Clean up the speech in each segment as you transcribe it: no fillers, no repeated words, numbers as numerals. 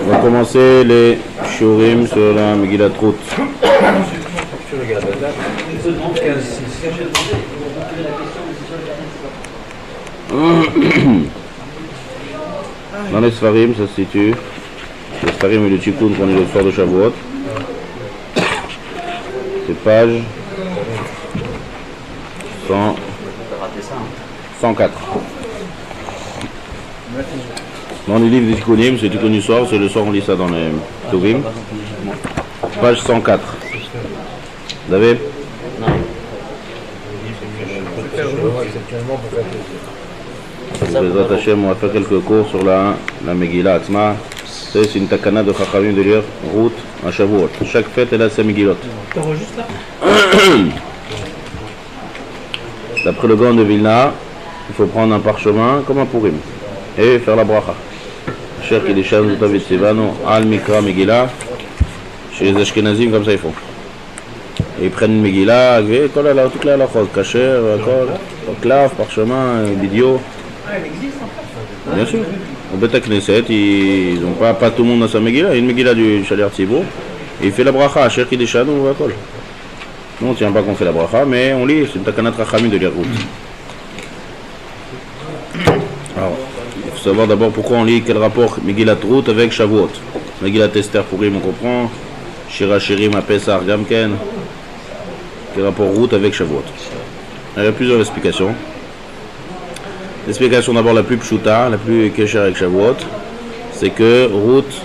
On va commencer les shurim sur la Megillat Ruth. Dans les Sfarim, ça se situe. Les Sfarim et le Tikkun qu'on est le soir de Shavuot. C'est page 104. Dans les livres des Tikkunim, c'est Tikkun du soir, c'est le soir on lit ça dans les Tovim. Page 104. Vous avez? Bezrat Hashem, on va faire quelques cours sur la Megillah Atzma. C'est une takana de Chachamim de lire Ruth à Shavuot. Chaque fête elle a sa Megillot. D'après le Gaon de Vilna, il faut prendre un parchemin comme un Purim et faire la bracha. Cher qui déchante de David Sivano, Al Mikra Megillah. Chez les Ashkenazim, comme ça ils font. Et ils prennent une Megillah, toute la halachot, kasher, clave, parchemin, bidio. Ah, elle existe en fait. Bien sûr. Au Beta Knesset, ils n'ont pas tout le monde dans sa Megillah. Il y a une Megillah du Shaler Tzibour. Et il fait la bracha, Cher qui déchante, on va coller. Nous on ne tient pas qu'on fait la bracha, mais on lit, c'est une takanat rachamim de lire Ruth. Alors, il faut savoir d'abord pourquoi on lit, quel rapport Megillat Ruth avec Shavuot. Megillat Esther Purim on comprend, Shira Shirim à Pessah Gamken. Quel rapport Ruth avec Shavuot? Il y a plusieurs explications. L'explication d'abord la plus pshuta, la plus kesher avec Shavuot, c'est que Ruth,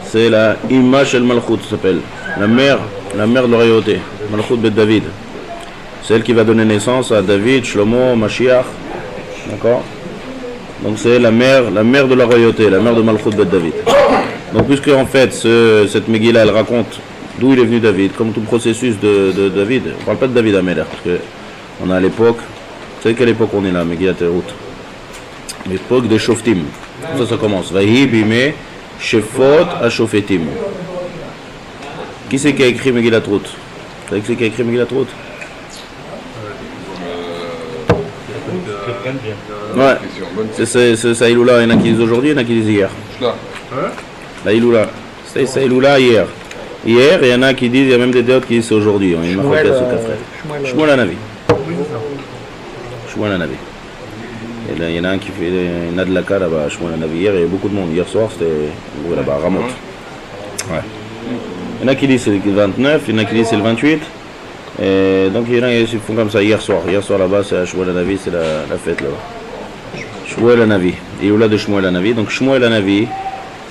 c'est la Imma Shel Malchut, ça s'appelle, la mère de la royauté, Malchut Bet David. C'est elle qui va donner naissance à David, Shlomo, Mashiach, d'accord? Donc c'est la mère de la royauté, la mère de Malchut Bet David. Donc puisque en fait cette Megillah elle raconte d'où il est venu David, comme tout le processus de David, on ne parle pas de David Améler, parce que on a à l'époque, vous savez quelle époque on est là, Megillat Ruth? L'époque des Shoftim. Ça commence. Vahi bime shefot ashofetim. Qui c'est qui a écrit Megillat Ruth? Vous savez qui c'est qui a écrit Megillat Ruth? Ouais, c'est ça Iloula, il y en a qui disent aujourd'hui, il y en a qui disent hier. La Iloula, c'est ça Iloula hier. Hier, il y en a qui disent, il y a même des déotes qui disent c'est aujourd'hui. Shmuel Hanavi. Shmuel Hanavi. Il y en a un qui fait une adlaka là-bas, Shmuel Hanavi. Hier, il y a beaucoup de monde. Hier soir, c'était là-bas, à Ramot. Ouais. Il y en a qui disent c'est le 29, il y en a qui disent c'est le 28. Et donc il y en a qui font comme ça hier soir. Hier soir là-bas, c'est à Shmuel Hanavi, c'est la fête là-bas. Shmuel Hanavi. Et au-delà de Shmuel Hanavi. Donc Shmuel Hanavi,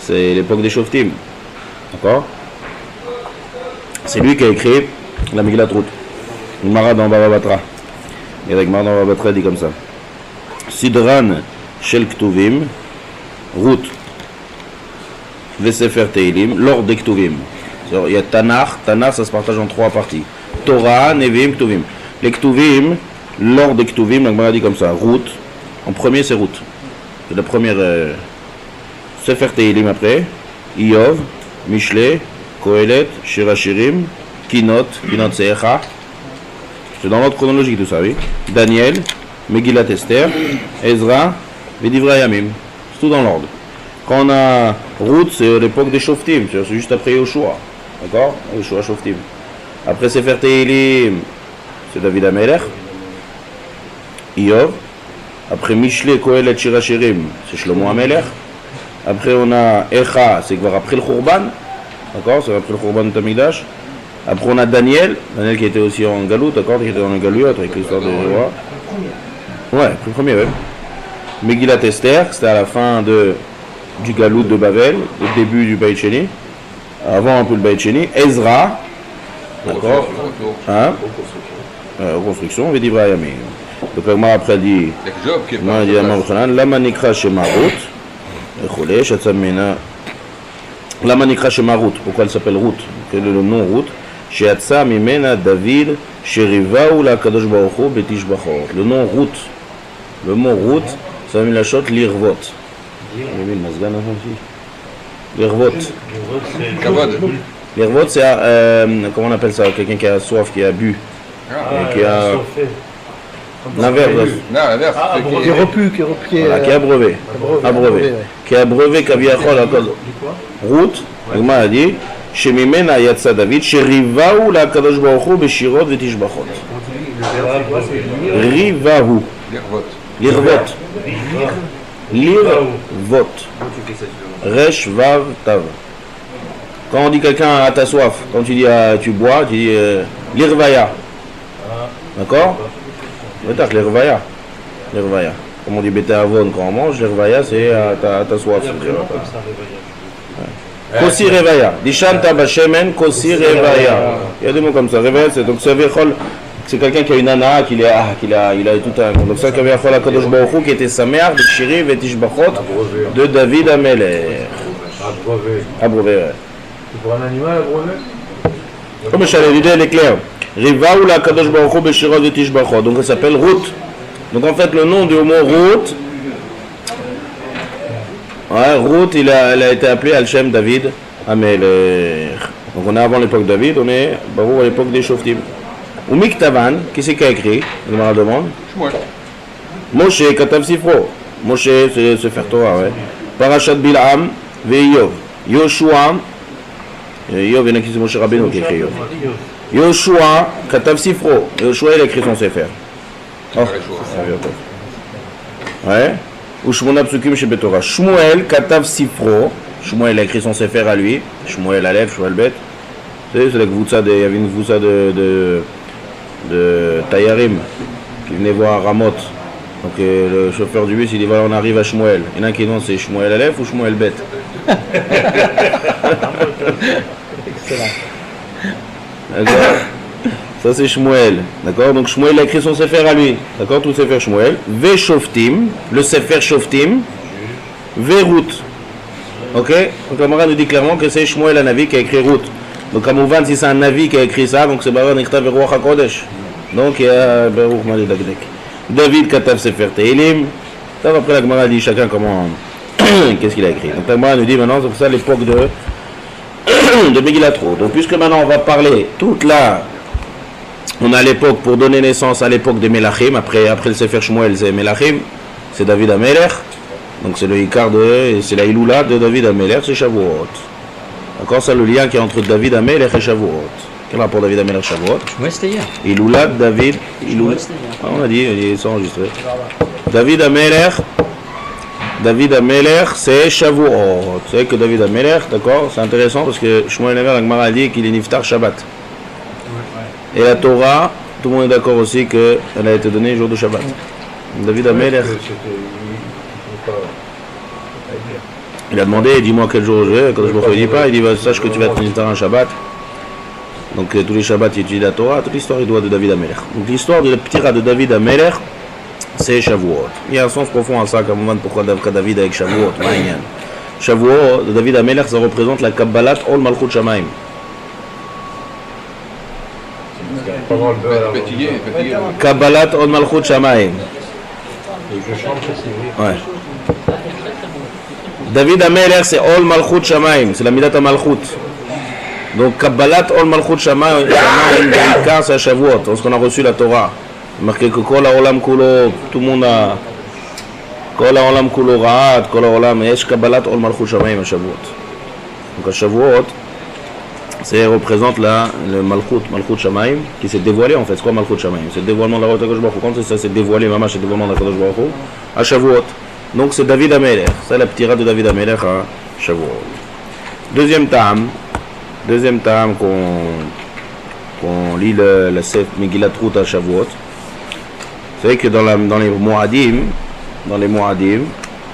c'est l'époque des Shoftim. D'accord? C'est lui qui a écrit la Megillat Ruth. Le Mara dans Baba Batra. Et avec Mara dans Baba Batra dit comme ça. Sidran Shel Ktuvim, Ruth, Vesefer Teilim, l'ordre des Ktuvim. Il y a Tanakh ça se partage en trois parties. Torah, Nevim, Ktuvim. Les Ktuvim, l'ordre des Ktuvim, la Gemara dit comme ça. Ruth, en premier c'est Ruth. C'est la première. Sefer Teilim après. Iyov, Mishle, Kohelet, Shira Shirim, Kinot c'est Echa. C'est dans l'ordre chronologique tout ça, oui. Daniel, Megillat Esther, Ezra, Vedivra Yamim. C'est tout dans l'ordre. Quand on a Ruth, c'est l'époque des Shoftim, c'est juste après Yoshua. D'accord? Yoshua Shoftim. Après Sefer Teilim, c'est David Amelech. Iyov. Après Mishle, Kohelet, Shira Shirim, c'est Shlomo Amelech. Après on a Echa, c'est après le Khurban. D'accord? C'est après le Khurban de Tamigdash. Après on a Daniel qui était aussi en Galout, d'accord? Qui était dans le Galut avec l'histoire des rois. Ouais, le premier, ouais. Megillat Esther, c'était à la fin du Galout de Babel, au début du Beit Sheni, avant un peu le Beit Sheni. Ezra, d'accord? Hein? Reconstruction, Vedivra Yamim. Donc moi après dit, moi dit Lama Nikra Shema Ruth, Shatsamena. Lama Nikra Shema Ruth, pourquoi elle s'appelle Ruth? Quel est le nom Ruth? Sheatsa Mimena David Sherivaou la Kadosh Baruch Hu Betish Bachor. Le nom Ruth, le mot Ruth, ça veut dire la chote l'irvot. L'irvot. L'irvot, c'est comment on appelle ça? Quelqu'un qui a soif, qui a bu, qui a L'inverse. Non, l'inverse. Qui est repu, Voilà, qui est abreuvé. Abreuvé. Qui est abreuvé, Kaviachol, à cause. Ruth, Agma a dit, Shemimena Yatsa David, Sherivahu la Kadosh Baruch Hu Beshirot Vetishbachot. Rivahu. Lirvot. Lirvot. Resh Vav Tav. Quand on dit quelqu'un a ta soif, quand tu dis tu bois, tu dis l'irvaya. D'accord? Peut-être l'irvaya. L'irvaya. Comme on dit bêta avon quand on mange, l'irvaya c'est ta soif. Kosi revaya. Dishanta bashemen kosi revaya. Il y a des mots comme ça. Revaya, c'est donc c'est quelqu'un qui a une nana, il a tout un. Donc ça, Kaviachol HaKadosh Baruch Hu qui était Sameach, de Shiri, Vetishbachot, de David Amelech. Abreuvé. C'est pour un animal abreuvé? Comme je l'ai dit, elle est claire. Rivahu la Kadosh Baruch Hu Beshirot Vetishbachot. Donc elle s'appelle Ruth. Donc en fait, le nom du mot Ruth, Ruth, elle a été appelée Al-Shem David Amelech. Donc on est avant l'époque de David, on est à l'époque des Shoftim. Ou Miktavan, qui c'est qui a écrit? Je me demande. Moshe, Katav Sifro. Moshe, c'est Sefer Torah, ouais. Parashat Bil'am, Ve'Iyov. Yoshua, Yov, il y en a qui c'est Moshe Rabbeinu qui a écrit Yov. Yoshua, Katav Sifro. Yoshua, il a écrit son Sefer. Oh, ouais. Ou Shmona Psukim chez Betorah. Shmuel, Katav Sifro. Shmuel a écrit son Sefer à lui. Shmuel Aleph, Shmuel Bet. C'est la Gvutsa, il y avait une Gvutsa de Tayarim qui venait voir Ramot. Donc le chauffeur du bus il dit voilà on arrive à Shmuel. Il y en a un qui demande c'est Shmuel Aleph ou Shmuel Bet. D'accord. Ça c'est Shmuel. D'accord. Donc Shmuel a écrit son Sefer à lui. D'accord. Tout Sefer Shmuel. Ve Shoftim. Le Sefer Shoftim. Ve Ruth. Ok. Donc la Mara nous dit clairement que c'est Shmuel Hanavi qui a écrit Ruth. Donc à Mouvan, si c'est un Navi qui a écrit ça, donc c'est Baran Nichtav Ruach HaKodesh. Donc il y a Baruch Mali Dagdek. David Katav Sefer Tehilim. Ça après la Gemara dit chacun comment, qu'est-ce qu'il a écrit. Donc la Gemara nous dit maintenant, c'est ça l'époque de Megillat Ruth. Donc puisque maintenant on va parler toute là, on a l'époque pour donner naissance à l'époque des Melachim. Après le Sefer Shmuel c'est Melachim, c'est David Amelech. Donc c'est le Ikar c'est la Iloula de David Amelech, c'est Shavuot. D'accord, c'est le lien qui est entre David Amelech et Shavuot. Quel rapport David Amelech et Shavuot? Ouais, c'était hier. Iloula David. Iloula. Ah, on a dit, ils sont enregistrés. David Amelech, c'est Shavuot. Vous savez que David Amelech, d'accord, c'est intéressant parce que Shmuel Never, la Gemara a dit qu'il est Niftar Shabbat. Et la Torah, tout le monde est d'accord aussi qu'elle a été donnée le jour de Shabbat. David Amelech. Il a demandé, dis-moi quel jour je vais, quand je ne dis pas, il dit, sache que tu vas être Niftar un Shabbat. Donc tous les Shabbats il étudie la Torah, toute l'histoire il doit de David Amelech. Donc l'histoire de la Ptira de David Amelech, c'est Shavuot. Il y a un sens profond à ça, comme on pourquoi David avec Shavuot. Shavuot de David Amelech, ça représente la Kabbalat Ol Malchut Shamaim. Kabbalat Ol Malchut Shamaim. Ouais. David Amelech c'est Ol Malchut Shamaim, c'est la Midat HaMalchut. Donc Kabbalat Ol Malchut Shamaim, c'est à Shavuot, lorsqu'on a reçu la Torah. Marqué que Kol HaOlam Kulo, tout le monde a Kol HaOlam Kulo Ra'at, Kol HaOlam, Yesh Kabbalat Ol Malchut Shamaim à Shavuot. Donc à Shavuot, ça représente le Malchut Shamaim, qui s'est dévoilé en fait. C'est quoi Malchut Shamaim? C'est le dévoilement de la Kadosh Baruch Hu. Quand ça s'est dévoilé, maman, c'est le dévoilement de la Kadosh Baruch Hu à Shavuot. Donc c'est David Amelech, c'est la Ptira de David Amelech à Shavuot. Deuxième tam qu'on lit la Sefer Megillat Ruth à Shavuot. Vous savez que dans les Moadim,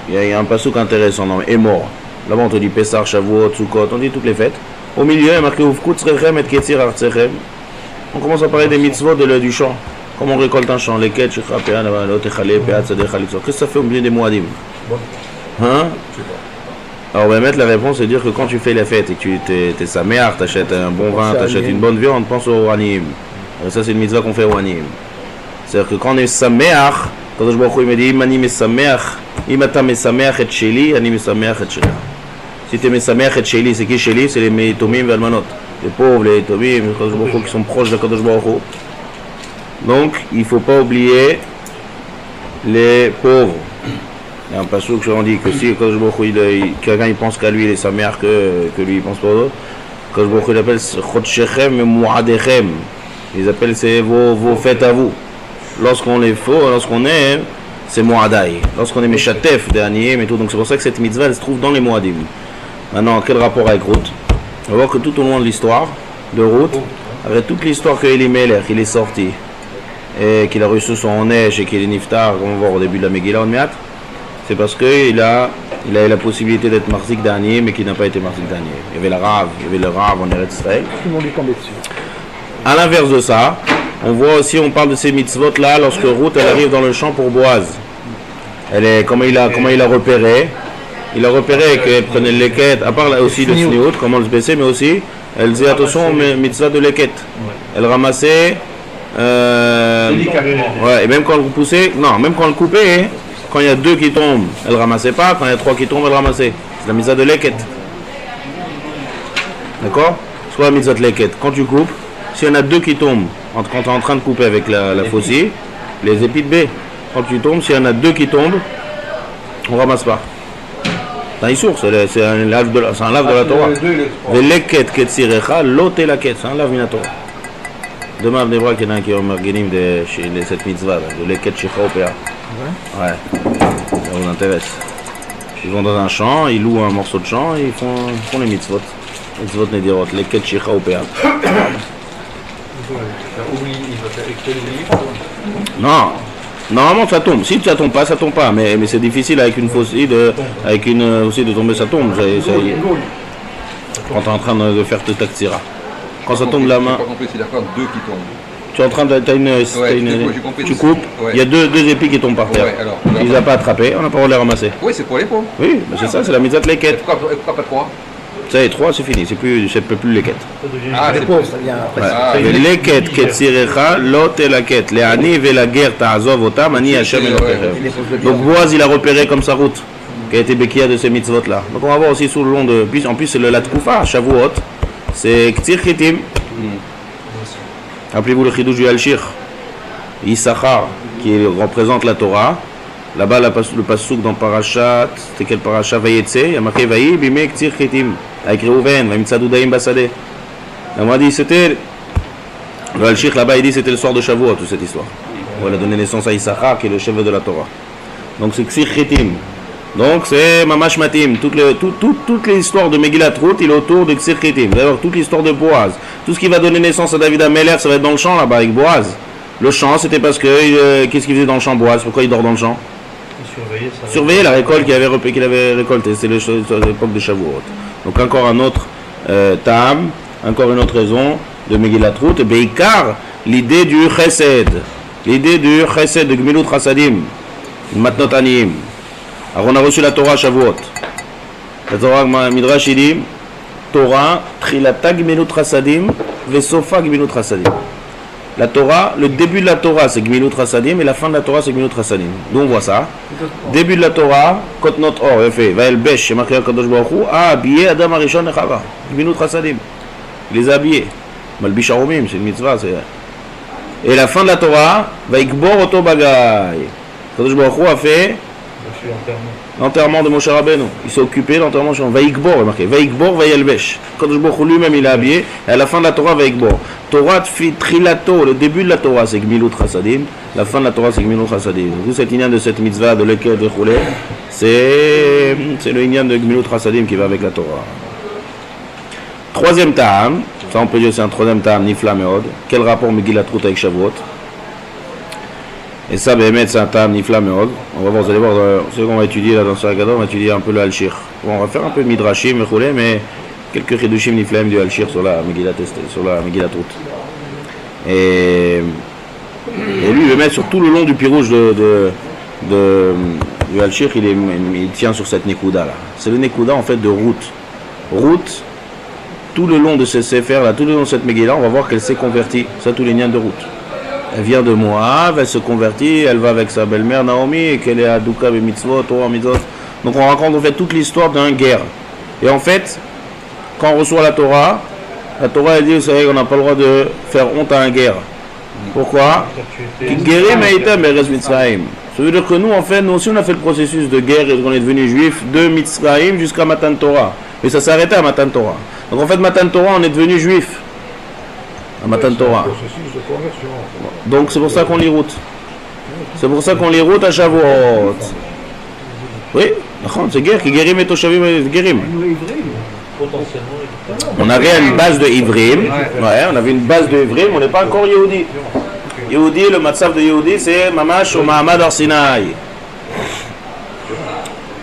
il y a un passouk intéressant, non, est mort. Là-bas on te dit Pessah, Shavuot, Sukkot, on dit toutes les fêtes. Au milieu, il y a marqué Ufkut Tzrechem et Ketzir Artzechem. On commence à parler des mitzvot du champ. Comment on récolte un champ, les Ketch, Chapéan, Lotechale, Peat, Sadech, Khalitzo. Qu'est-ce que ça fait au milieu des Moadim? Hein? Alors on va mettre la réponse et dire que quand tu fais la fête et que tu t'es saméar, t'achètes un bon vin, t'achètes une bonne viande, pense au anim. Ça c'est une mitzvah qu'on fait au anim. C'est-à-dire que quand on est saméar, quand je vois il me dit Imani mesameach, imata mesameach et sheli, ani mesameach et shela. Si tu es mesameach et sheli, c'est qui sheli? C'est les metomim et almanot, les pauvres, les tomim, qui sont proches de Kadosh Baruch Hu. Donc il ne faut pas oublier les pauvres. Il y a un passage que on dit que si quelqu'un il pense qu'à lui, il est sa mère, que lui il pense pas aux autres. Quand il appelle Chod Shechem et Mouadechem. Ils appellent c'est vos fêtes à vous. Lorsqu'on est faux, lorsqu'on est, c'est Mouadaï. Lorsqu'on est Meshatef, dernier, mais tout. Donc c'est pour ça que cette mitzvah elle se trouve dans les Mouadim. Maintenant, quel rapport avec Ruth? On va voir que tout au long de l'histoire de Ruth, avec toute l'histoire que Elimelech, il est sorti, et qu'il a reçu son neige et qu'il est niftar, comme on va voir au début de la Megillah, c'est parce qu'il a eu la possibilité d'être marzik dernier, mais qu'il n'a pas été marzik dernier. Il y avait le Rav en Eretz Israël. Tout le monde est tombé dessus. À l'inverse de ça, on voit aussi, on parle de ces mitzvot là, lorsque Ruth elle arrive dans le champ pour Boaz. Comment il a repéré? Il a repéré qu'elle prenait le leket, à part là aussi le sniout, comment le baisser, mais aussi, elle disait attention, mitzvah de leket. Elle ramassait, ouais, et même quand elle poussait, non, même quand elle coupait, quand il y a 2 qui tombent, elle ramassait pas, quand il y a 3 qui tombent, elle ramassait. C'est la mitzvah de leket. D'accord? Soit la mitzvah de leket. Quand tu coupes, s'il y en a 2 qui tombent, quand tu es en train de couper avec la faucille, les épis de baie, quand tu tombes, s'il y en a 2 qui tombent, on ramasse pas. C'est un lave de la Torah. Veleket ketzirecha lote laket. C'est un lave de la Torah. Demain, il y en a un qui est au Marguenim de cette mitzvah, de leket shecha opéa. Ouais. Ça vous intéresse. Ils vont dans un champ, ils louent un morceau de champ et ils font les mitzvot. Les mitzvot nedirot, leket shecha opéa. Non. Normalement ça tombe, si ça tombe pas, mais c'est difficile avec une faucille de tomber, ça tombe. Quand tu es en train de faire te taxira. Quand ça tombe de la main. J'ai pas compris, c'est d'accord, 2 qui tombent. Tu es en train de. Tu coupes, il y a deux épis qui tombent par terre. Il les a pas attrapés, on n'a pas le droit de les ramasser. Oui, c'est pour les pauvres. Oui, c'est ça, c'est la mitzvah de leket. Pourquoi pas 3? Ça y est, 3 c'est fini, c'est plus leket. Ah, c'est pauvre, ça vient après. Leket ketzirecha lot elaket. Le'ani velager ta'azov otam ani Hashem Elokechem. Donc Boaz il a repéré comme sa route, qui a été békia de ces mitzvot là. Donc on va voir aussi sous le long de. En plus c'est le Latkoufa, Shavuot, c'est Ktsir Chitim. Rappelez-vous le Chidouche du Al-Shir, Issachar, qui représente la Torah. Là-bas, le passouk dans Parashat, c'était quel Parashat Vayetse? Il y a marqué Vayi bime Ktsir Chitim, avec Reuven, Vayimtsadoudaim Basadeh. On a dit c'était. Le Al-Shir là-bas, il dit c'était le soir de Shavuot, toute cette histoire. On a donné naissance à Issachar, qui est le chef de la Torah. Donc c'est Ktsir Chitim. Donc c'est Mamash Matim. Toute l'histoire de Megillat Ruth, il est autour de Ktsir Chitim. D'ailleurs, toute l'histoire de Boaz. Tout ce qui va donner naissance à David Améler, ça va être dans le champ là-bas avec Boaz. Le champ, c'était parce que. Qu'est-ce qu'il faisait dans le champ, Boaz? Pourquoi il dort dans le champ? Surveiller la récolte qu'il avait récoltée. C'est l'époque de Shavuot. Donc encore un autre Tam, encore une autre raison de Megillat Ruth. Beikar, l'idée du Chesed. L'idée du Chesed de Gmilut Chasadim. Matnot Aniyim. Alors on a reçu la Torah à Shavuot. La Torah, Midrash, il dit Torah, Trilata Gmilut Chasadim, Vesofa Gmilut Chasadim. La Torah, le début de la Torah c'est Gmilut Chasadim et la fin de la Torah c'est Gmilut Chasadim. D'où on voit ça. Début de la Torah, Kotnot Or, fait, Vael Besh, chez Makriya Kadosh Baruch Hu, a habillé Adam Arishon et Chava. Gmilut Chasadim. Il les a habillés. Malbish Aromim, c'est une mitzvah. Et la fin de la Torah, Vaikbor Oto Bagay. Kadosh Baruch Hu a fait l'enterrement de Moshe Rabbeinu. Il s'est occupé de l'enterrement de Vaikbor, il est marqué. Vaikbor, Vayelbesh. Kadosh Baruch Hu lui-même il a habillé. Et à la fin de la Torah, Vaikbor. Torah Trilato, le début de la Torah c'est Gmilut Chasadim. La fin de la Torah c'est Gmilut Chasadim. D'où cet inyan de cette mitzvah de Leket de Choulé. C'est le inyan de Gmilut Chasadim qui va avec la Torah. Troisième Ta'am. Ça on peut dire c'est un troisième Ta'am, Nifla Meod. Quel rapport Megillat Ruth avec Shavuot? Et ça, Béhémet, c'est un Ta'am Nifla Meod. On va voir, vous allez voir, c'est ce qu'on va étudier là dans ce Haggadah, on va étudier un peu le Al-Shir. Bon, on va faire un peu Midrashim, mais quelques Chidushim Niflaim du Al-Shir sur la Megillat Ruth. Et lui, Béhémet, sur tout le long du pirouge du Al-Shir, il tient sur cette Nekuda là. C'est le Nekuda en fait de Ruth. Ruth, tout le long de ce Sefer là, tout le long de cette Megillah, on va voir qu'elle s'est convertie. Ça, tous les nians de Ruth. Elle vient de Moab, elle se convertit, elle va avec sa belle-mère Naomi, et qu'elle est à Douka et Mitzvot, Torah Mitzvot. Donc on raconte en fait toute l'histoire d'un guerre. Et en fait, quand on reçoit la Torah elle dit, vous savez qu'on n'a pas le droit de faire honte à un guerre. Pourquoi? Ça veut dire que nous, en fait, nous aussi, on a fait le processus de guerre et qu'on est devenu juif de Mitzrayim jusqu'à Matan Torah. Mais ça s'est arrêté à Matan Torah. Donc en fait, Matan Torah, on est devenu juif. À Matan Torah. Processus de conversion. Donc c'est pour ça qu'on lit route. C'est pour ça qu'on lit route à Shavuot. Oui, c'est guerre, qui guérim et toshavim et guérim. On avait une base de Ivrim. Ouais, on avait une base de Ivrim, on n'est pas encore Yehudi. Yehudi, le matzav de Yehudi, c'est Mamash ou Mahamad Arsinaï.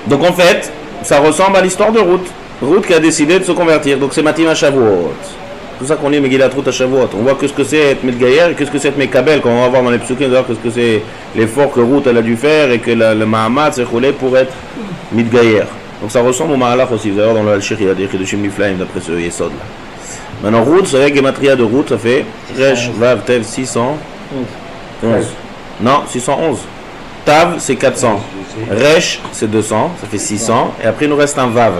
Donc en fait, ça ressemble à l'histoire de Ruth. Ruth qui a décidé de se convertir. Donc c'est Matim à Shavuot. C'est pour ça qu'on lit Megillat Ruth à Shavuot. On voit que ce que c'est être Medgayer et que ce que c'est être Mekabel. Quand on va voir dans les psukim, on va voir que ce que c'est l'effort que Ruth elle a dû faire et que le Mahamad s'est roulé pour être Medgayer. Donc ça ressemble au Mahalach aussi. Vous allez voir dans le Al-Shir, il y a des Chidushim Niflaim d'après ce Yesod là. Maintenant Ruth, c'est vrai que Gematria de Ruth, ça fait Resh, Vav, Tev, 611. Non, 611. Tav, c'est 400. Resh, c'est 200, ça fait 600. Et après, il nous reste un Vav.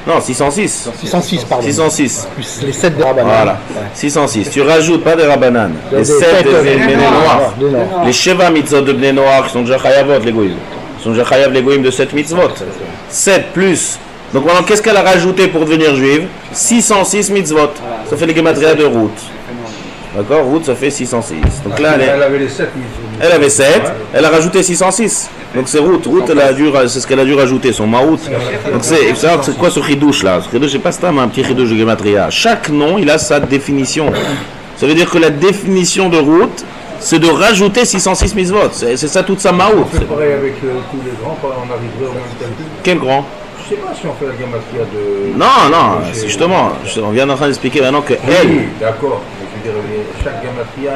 Non, 606. 606, pardon. 606. Plus les 7 de Rabbanan. Voilà. 606. Tu rajoutes pas de Rabbanan. Les 7 de Bnei Noach. Les Sheva mitzvot de Bnei Noach qui sont déjà chayavot, les goïms. Ils sont déjà chayav, les goïms de 7 mitzvot. 7 plus. Donc maintenant, qu'est-ce qu'elle a rajouté pour devenir juive? 606 mitzvot. Ça fait les gematria de Ruth. D'accord? Ruth, ça fait 606. Donc là, elle avait les 7 elle avait 7, elle a rajouté 606. Donc c'est Ruth. Ruth, c'est ce qu'elle a dû rajouter, son Maout. Donc c'est quoi ce chidouche là? Ce chidouche, c'est pas ça, mais un petit chidouche de gematria. Chaque nom, il a sa définition. Ça veut dire que la définition de Ruth, c'est de rajouter 606 mitzvot. C'est ça toute sa Maout. C'est pareil avec tous les grands, on arriverait au même calcul. Quel grand? Je sais pas si on fait la gematria de... Non, c'est justement, on vient en train d'expliquer maintenant que elle... Oui, d'accord. Mais je veux dire, chaque gematria,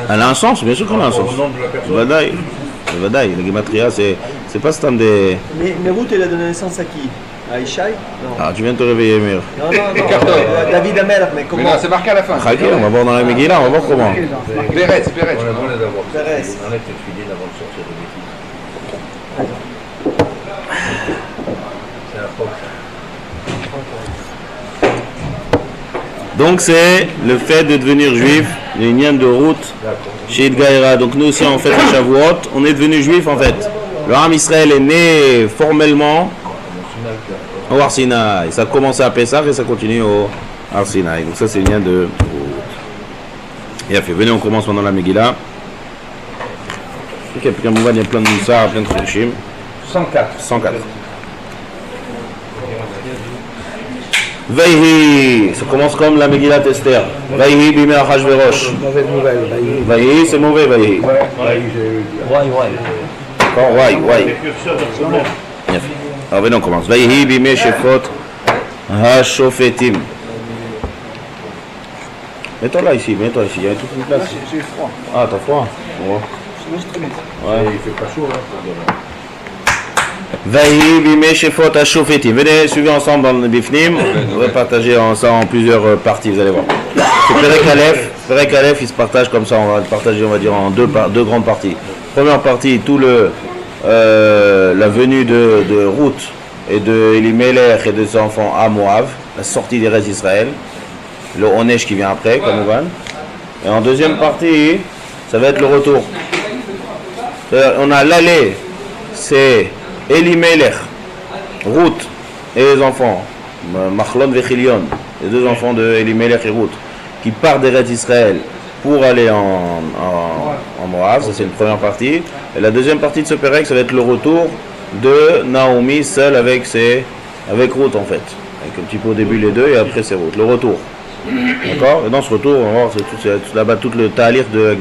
elle a un sens, bien sûr qu'elle a un sens. Au nom de la personne. Vadaï, la gematria, c'est pas ce des... Mais Ruth, elle a donné naissance à qui? À Ishaï? Non. Ah, tu viens de te réveiller, Mir. Non. David Amelach, mais Mais comment? non, c'est marqué à la fin. Ok, on va voir dans la Megillah, on va voir comment. Pérez. On a besoin d'avoir Pérez. on enlève cette fidèle avant de sortir de bêtises. C'est un propre. Donc c'est le fait de devenir juif, l'union de route chez Gaïra. Donc nous aussi en fait à Shavuot, on est devenu juif en fait. Le Ham Israël est né formellement au Har Sinaï. Ça a commencé à Pessah et ça continue au Har Sinaï. Donc ça c'est l'union de route. Et venez, on commence pendant la Megillah. Il y a plein de Moussar, plein de Chidushim. 104. Vayhi, ça commence comme la Megillat Esther. Vayhi bimei Achashverosh. Mauvaise nouvelle. Vayhi, c'est mauvais, Vayhi. D'accord, ouais. Alors venez, on commence. Vayhi bimei Shefot HaShofetim. Mets-toi là ici, il y a toute une place. J'ai froid. Ah, t'as froid? Bon. Ouais. Il fait pas chaud, hein, pour demain. Vayhi bimei Shefot HaShofetim. Venez, suivez ensemble dans le Bifnim. On va partager ça en plusieurs parties, vous allez voir. C'est Perek Aleph, il se partage comme ça. On va le partager, on va dire, en deux grandes parties. Première partie, tout la venue de Ruth et de Elimelech et de ses enfants à Moab, la sortie des restes d'Israël, le Onesh qui vient après, comme on va. Et en deuxième partie, ça va être le retour. On a l'aller, c'est Elimelech, Ruth et les enfants, Machlon et Chilion, les deux enfants de Elimelech et Ruth, qui partent des restes d'Israël pour aller en Moab. Ça c'est une première partie. Et la deuxième partie de ce Pérec, ça va être le retour de Naomi seule avec Ruth en fait. Avec un petit peu au début les deux et après c'est Ruth. Le retour. D'accord? Et dans ce retour, on va voir c'est là-bas tout le talir de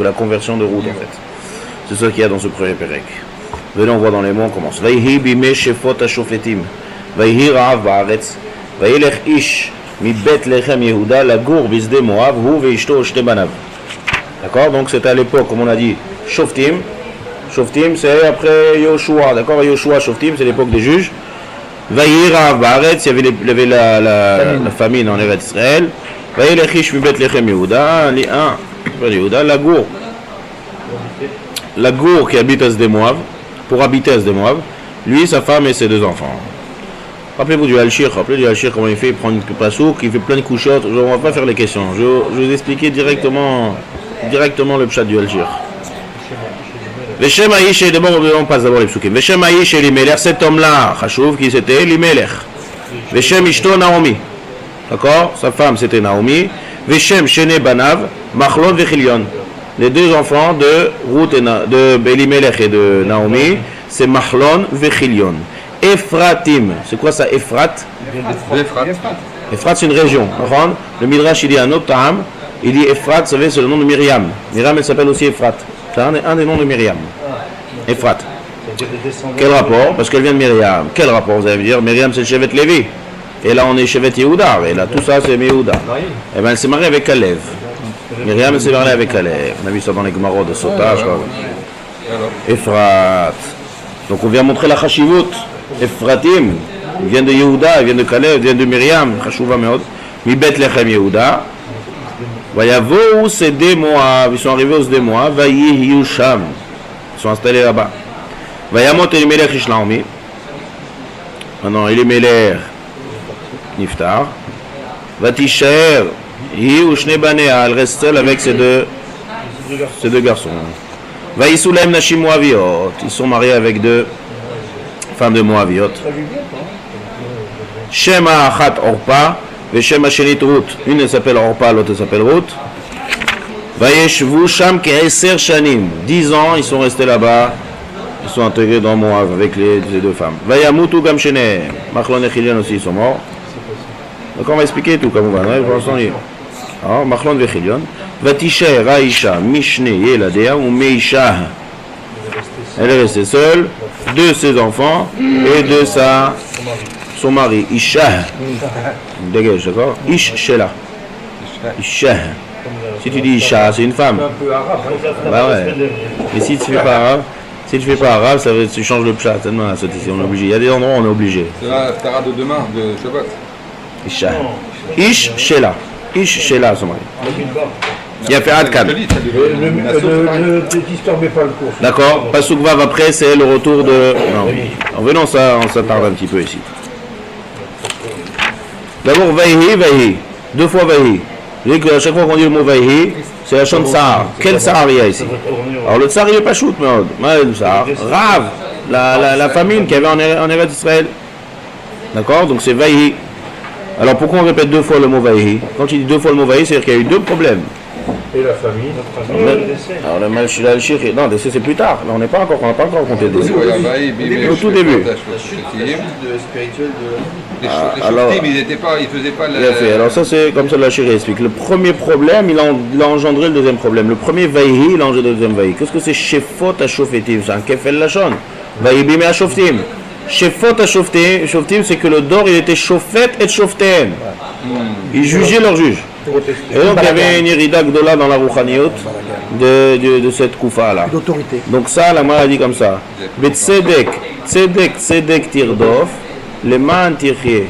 la conversion de Ruth en fait. C'est ce qu'il y a dans ce premier Pérec. Venez, on voit dans les mots, on commence. Vayhi bimei Shefot HaShofetim. Vayhi ra'av ba'aretz. Vayelech ish mi Bet Lechem Yehuda lagur bisde Moab hu veishto shte banav. D'accord? Donc c'était à l'époque, comme on a dit, Shoftim. Shoftim, c'est après Yoshua. D'accord? Yoshua, Shoftim, c'est l'époque des juges. Vayhi ra'av ba'aretz, il y avait la famine en Eretz Israël. Vayelech ish mi Bet Lechem Yehuda. Yehuda lagur. Lagur qui habite à Sde Moab. Pour habiter à Sdemoab, lui, sa femme et ses deux enfants. Rappelez-vous du Al-Shir, comment il fait, il prend une passouk, il fait plein de couchottes. On ne va pas faire les questions, je vais vous expliquer directement le pshat du Al-Shir. Veshem Aïch, et d'abord on passe d'abord les psukim. Veshem Aïch et Elimelech, cet homme-là, Chachouv, qui c'était Elimelech. Veshem Ishto Naomi. D'accord? Sa femme c'était Naomi. Veshem Shene Banav, Machlon Vechilion. Les deux enfants de Ruth et de Elimelech et de Naomi, c'est Machlon Vechilion. Ephratim, c'est quoi ça, Ephrat? Ephrat, c'est une région. Le Midrash, il dit un autre Taham, il dit Ephrat, vous savez, c'est le nom de Myriam. Myriam, elle s'appelle aussi Ephrat. C'est un des noms de Myriam. Ephrat. Quel rapport? Parce qu'elle vient de Myriam. Quel rapport, vous allez me dire? Myriam, c'est le Shevet Lévi. Et là, on est Shevet Yehuda. Et là, tout ça, c'est Yehuda. Et bien, elle s'est mariée avec Kalev. Myriam, elle s'est mariée avec Kalev. On a vu ça dans les Gemara de Sota, je crois. Ephrat. Donc, on vient montrer la Chashivut. Ephratim. Ils viennent de Yehuda, ils viennent de Kalev, ils viennent de Myriam. Chashouva Meod. Mi Bethlehem Yehuda. Vayavo Sede Moab. Ils sont arrivés au Sede Moab. Vayi Yusham. Ils sont installés là-bas. Vayamot Elimelech Ish Naomi. Maintenant, Elimelech Niftar. Vatishaer Hi Ushne Banea. Elle reste seule avec ses deux garçons. Vaïsoulaim Nashim Moaviot. Ils sont mariés avec deux femmes de Moaviot. Shema Achat Orpa. Shema Shenit Ruth. Une elle s'appelle Orpa, l'autre elle s'appelle Ruth. Vayeshvu Sham Ke'eser Shanim. 10 ans, ils sont restés là-bas. Ils sont intégrés dans Moab avec les deux femmes. Vayamutu Gam Shenem. Machlon et Chilion aussi, ils sont morts. Donc on va expliquer tout comme on va. Pour l'instant, alors, Machlon et Chilion. Vatishaer Aisha Mishne Yeladea ou Meisha. Elle est restée seule, de ses enfants et de son mari, Isha. Dégage, d'accord? Ish Shela. Isha. Si tu dis Isha, c'est une femme. Bah ouais. Et si tu fais pas arabe, ça veut, tu changes le pshat. On est obligé. Il y a des endroits où on est obligé. C'est la Tara de demain, de Shabbat. Isha. Ish Shela. Ish Shela, son mari. Il a fait Adkan. L'histoire met pas le cours. D'accord. Pasuk Vav après, c'est le retour de. Non, en venant, ça, on s'attarde un petit peu ici. D'abord, Vaihi. 2 fois Vaihi. Vous voyez qu'à chaque fois qu'on dit le mot Vaihi, c'est la chante de Sahar. Quel Sahar il y a ici? Alors le Tsar, il n'est pas shoot, mais le Sahar. Rav, la famine qu'il y avait en Eretz Israël. D'accord? Donc c'est Vaihi. Alors pourquoi on répète 2 fois le mot Vaihi? Quand il dit 2 fois le mot Vaihi, c'est-à-dire qu'il y a eu 2 problèmes. Et la famille. Alors le Malchir, non, le décès c'est plus tard. Là, on n'a pas encore compté le décès. Au tout début. Alors, ils faisaient pas le... Alors ça c'est comme ça la chérie explique. Le premier problème, il a engendré le deuxième problème. Le premier Vaihi, il a engendré le deuxième Vaihi. Qu'est-ce que c'est Shefot HaShofetim? C'est un Kefel Lachon. Vaihi Bime HaShoftim. Shefot HaShoftim, c'est que le Dor il était Shofet et Shoftem. Il jugeait leurs juges. Et donc il y avait une irida gdola dans la Rouchaniyot de cette koufa là. D'autorité. Donc ça, la Mara dit comme ça. Bet tzedek tirdof, le man tirchie.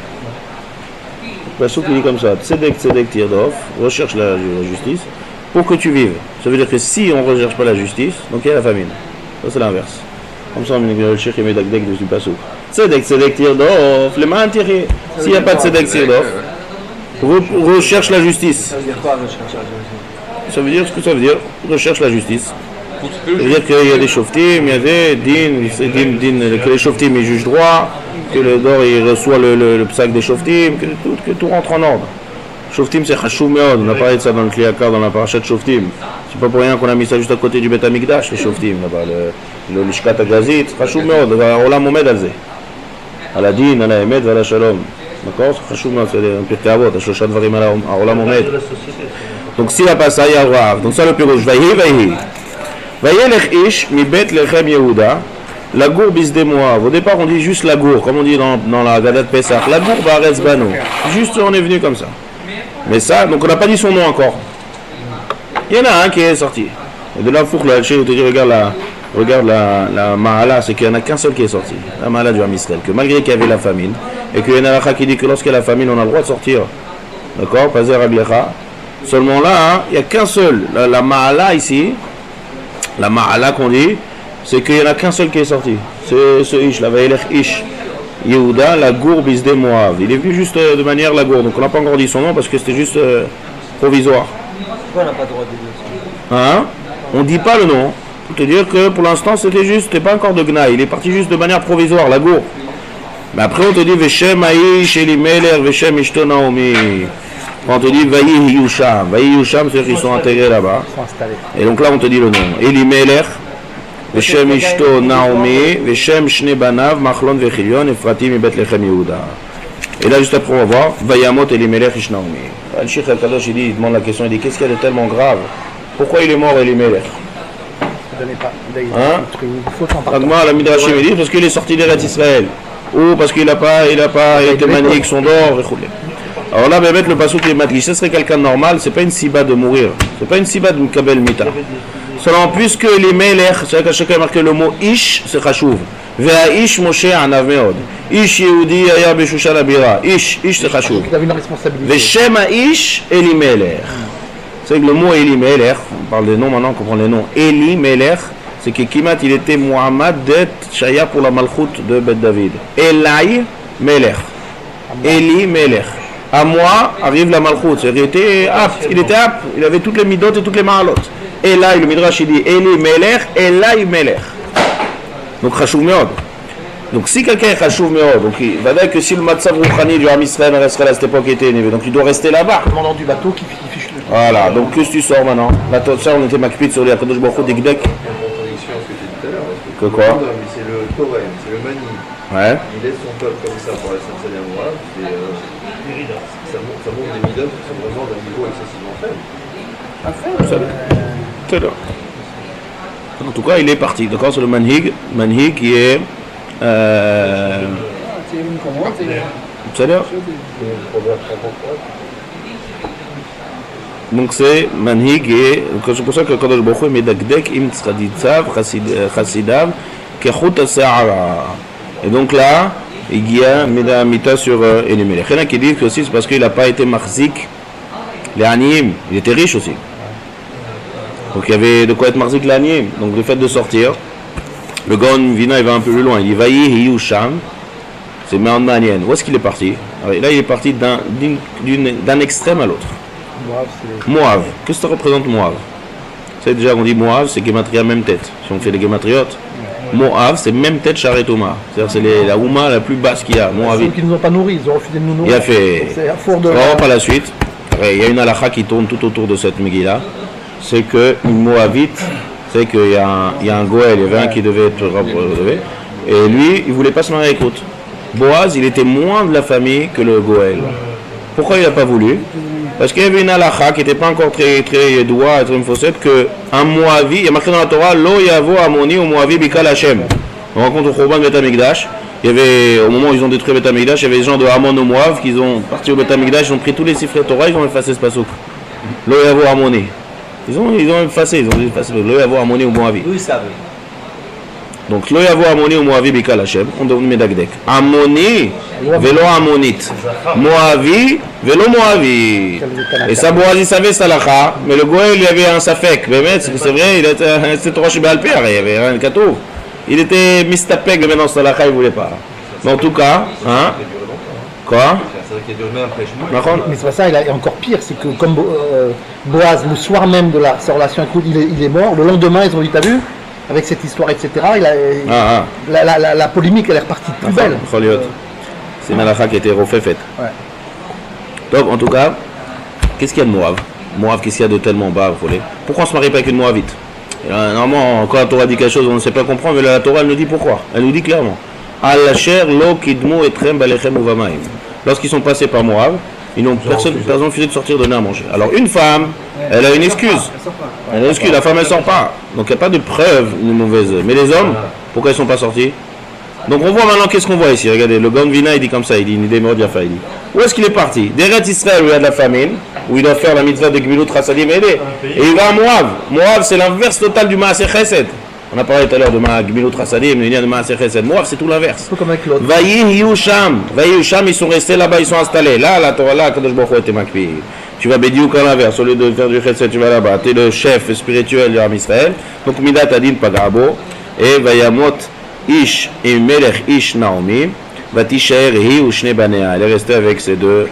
Le souk dit comme ça. Tzedek tirdof, recherche la justice pour que tu vives. Ça veut dire que si on ne recherche pas la justice, donc il y a la famine. Ça c'est l'inverse. Comme ça, le cheikh met dakdek dessus pas souk. Tzedek tirdof, le man tirchie. S'il n'y a pas de tzedek tirdof, recherche la justice. Ça veut dire quoi, recherche la justice? Ça veut dire ce que ça veut dire, recherche la justice. Ça veut dire qu'il y a des shoftim, il y a des din, que les shoftim ils jugent droit, que le dor il reçoit le psak des shoftim, que tout rentre en ordre. Shoftim c'est chashou meod, on a parlé de ça dans le Kliakar, dans la parashat shoftim. C'est pas pour rien qu'on a mis ça juste à côté du Bet Hamikdash, les shoftim, là-bas, le lishkat agazit, chashou meod, olam omed al ze. À la din, à la emet, à la shalom. D'accord? C'est chouchou, c'est un pirkei avot, à shoshat varim à olam omed. Donc s'il n'a pas ça, il y a Rav. Donc ça le pirouche. Vaihi. Vayelech ish mi Bethlehem Yehuda. La gour bisde Moab. Au départ on dit juste la gour, comme on dit dans la Gadat Pesach. La gour baretz bano. Juste on est venu comme ça. Mais ça, donc on n'a pas dit son nom encore. Il y en a un qui est sorti. Et de là, il faut que le Haché te dit regarde la Mahala, c'est qu'il n'y en a qu'un seul qui est sorti. La Mahala du Ham Israël. Que malgré qu'il y avait la famine, et qu'il y a une halakha qui dit que lorsqu'il y a la famine, on a le droit de sortir. D'accord? Pas Rablecha. Seulement là, il n'y a qu'un seul. La Mahala ici, la Mahala qu'on dit, c'est qu'il n'y en a qu'un seul qui est sorti. C'est ce Ish, la Vaïlech Ish. Yehuda, la gour bisde Moab. Il est venu juste de manière la gour. Donc on n'a pas encore dit son nom parce que c'était juste provisoire. Pourquoi on n'a pas le droit de dire ça? Hein? On ne dit pas le nom. Pour te dire que pour l'instant c'était pas encore de Gna, il est parti juste de manière provisoire, la gour. Mais après on te dit Veshem Aish Elimelech, Veshem Ishto Naomi. Quand on te dit Vayi Yusham, c'est qu'ils sont intégrés là-bas. Et donc là on te dit le nom. Elimelech, Veshem Ishto Naomi, Veshem Shne Banav, Machlon Vechilion, Efratim et Bethlehem Yehuda. Et là juste après on va voir Vayamot Elimelech Ish Naomi. Le Sheikh Al-Kadosh il demande la question, il dit qu'est-ce qu'il y a de tellement grave? Pourquoi il est mort Elimelech? Agma la Midrashim il dit parce qu'il est sorti d'Eretz Israël. Ou parce qu'il n'a pas été manié avec son d'or. Alors là, le passouk est matli. Ce serait quelqu'un de normal, c'est pas une siba de mourir. C'est pas une siba de Mkabel Mita. Seulement, puisque les Melech, c'est vrai qu'à chacun marqué le mot Ish, c'est Chashuv. Vea Ish Moshe Anav Meod. Ish Yehudi Aya Beshusha Labira. Ish c'est Chashuv. Veshem Ish Elimelech. C'est que le mot Elimelech, on parle des noms maintenant, on comprend les noms. Elimelech, c'est que Kimat, il était Muhammad det Shaya pour la Malchut de Bet David. Elai Melech. Eli Melech. À moi arrive la Malchut. Il était apte, il avait toutes les midot et toutes les mahalot. Elai, le Midrash il dit Eli Melech, Elai Melech. Donc Chashuv Meod. Donc si quelqu'un est Chashuv Meod, donc il va dire que si le Matzav Rouchani du Ham Israël resterait à cette époque était élevé, donc il doit rester là-bas. Le commandant du bateau qui fiche le. Voilà, donc qu'est-ce que tu sors maintenant? Là, ça, on était makpid sur les Akadosh Baruch Hu Degdek. Que quoi? C'est le Torah, c'est le Mani. Ouais. Il laisse son peuple comme ça pour la Saint-Seigneur Moab. Ça montre des midotes qui sont vraiment d'un niveau excessivement faible. C'est là. En tout cas, il est parti. D'accord, c'est le Manhig qui est. C'est là. Donc c'est Manhig et c'est pour ça que Kadosh Baruch Hu met Dagdek im tzaditzav chassidav kechut ha'se'ara. Et donc là, il y a Mita sur Elimelech. Il y en a qui disent que aussi c'est parce qu'il n'a pas été marzik les Aniyim. Il était riche aussi. Donc il y avait de quoi être marzik les Aniyim. Donc le fait de sortir, le Gaon Vina il va un peu plus loin. Il dit Vayi hiyu sham. C'est Manien. Où est-ce qu'il est parti? Alors, là il est parti d'un extrême à l'autre. Moav, qu'est-ce que ça représente Moav? C'est déjà on dit Moav, c'est Gematria même tête. Si on fait les Gematriotes, Moav c'est même tête Sharet Ouma. C'est-à-dire c'est la Ouma la plus basse qu'il y a. Moavite. Ils ne nous ont pas nourris, ils ont refusé de nous nourrir. Il a fait. C'est à fort de. On va par la suite. Il y a une halakha qui tourne tout autour de cette Megillah. C'est que une Moavite, c'est qu'il y a un Goël, il y avait un qui devait être relevé. Et lui, il voulait pas se marier avec l'autre. Boaz, il était moins de la famille que le Goël. Pourquoi il n'a pas voulu? Parce qu'il y avait une halakha qui n'était pas encore très doigt, très fossette, qu'un Moavi, il y a marqué dans la Torah, Lo yavo amoni ou Moavi bikal Hashem. On rencontre au Khurban Bet Hamikdash. Il y avait, au moment où ils ont détruit Bet Hamikdash, il y avait des gens de Amon ou Moav qui ont parti au Bet Hamikdash, ils ont pris tous les sifflets de Torah, ils ont effacé ce pasouk. Lo yavo amoni. Ils ont effacé Lo yavo amoni ou Moavi. Oui, ça veut. Donc, Lo yavo amoni ou Moavi bikal Hashem, on donne Medagdek. Amoni, velo amonit. Moavi, velo Moavi. Et ça, Boaz, il savait ça l'akha, mais le Goël, il y avait un safek. Mais c'est vrai, c'était Torah Shebal Père, il y avait rien de katou. Il était mistapeg, mais dans ce l'akha, il ne voulait pas. Mais en tout cas, hein? Quoi? Mais c'est pas ça, il est encore pire, c'est que comme Boaz, le soir même de sa relation avec Ruth, il est mort. Le lendemain, ils ont dit, t'as vu? Avec cette histoire, etc. La polémique, elle est repartie plus belle. C'est une halakha qui était refait. Ouais. Donc, en tout cas, qu'est-ce qu'il y a de Moav? Moav, qu'est-ce qu'il y a de tellement bas? Pourquoi on ne se marie pas avec une Moavite? Normalement, quand la Torah dit quelque chose, on ne sait pas comprendre, mais la Torah, elle nous dit pourquoi. Elle nous dit clairement. Al-Asher lo kidmu etrem balechem uvamaim. Lorsqu'ils sont passés par Moav, personne refusé de sortir donner à manger. Alors, une femme, elle a une excuse. La femme, elle ne sort pas. Donc, il n'y a pas de preuve de mauvaise. Mais les hommes, pourquoi ils ne sont pas sortis? Donc, on voit maintenant qu'est-ce qu'on voit ici. Regardez, le Gaon Vina, il dit comme ça, il dit une idée mort bien faite. Où est-ce qu'il est parti? D'Eretz Israël, où il y a de la famine, où il doit faire la mitzvah de Gmilut Chassadim et il va à Moav. Moav, c'est l'inverse total du Maaser Chesed. On a parlé tout à l'heure de Gmilut Chassadim, il y a de Maaser Chesed. Moav, c'est tout l'inverse. Comme avec l'autre. Vayi Yusham, ils sont restés là-bas, ils sont installés. Là, la Torah, là, Kadosh Baruch Hu était makpi. Tu vas bédiouk à l'inverse, au lieu de faire du Chesed, tu vas là-bas. Tu es le chef spirituel du Ham Israël. Donc, Midat Adin Pagabo, et Vayamot Ish et Melech Ish Naomi, Vatishaer Hi ou Shne Banea. Elle est restée avec ses deux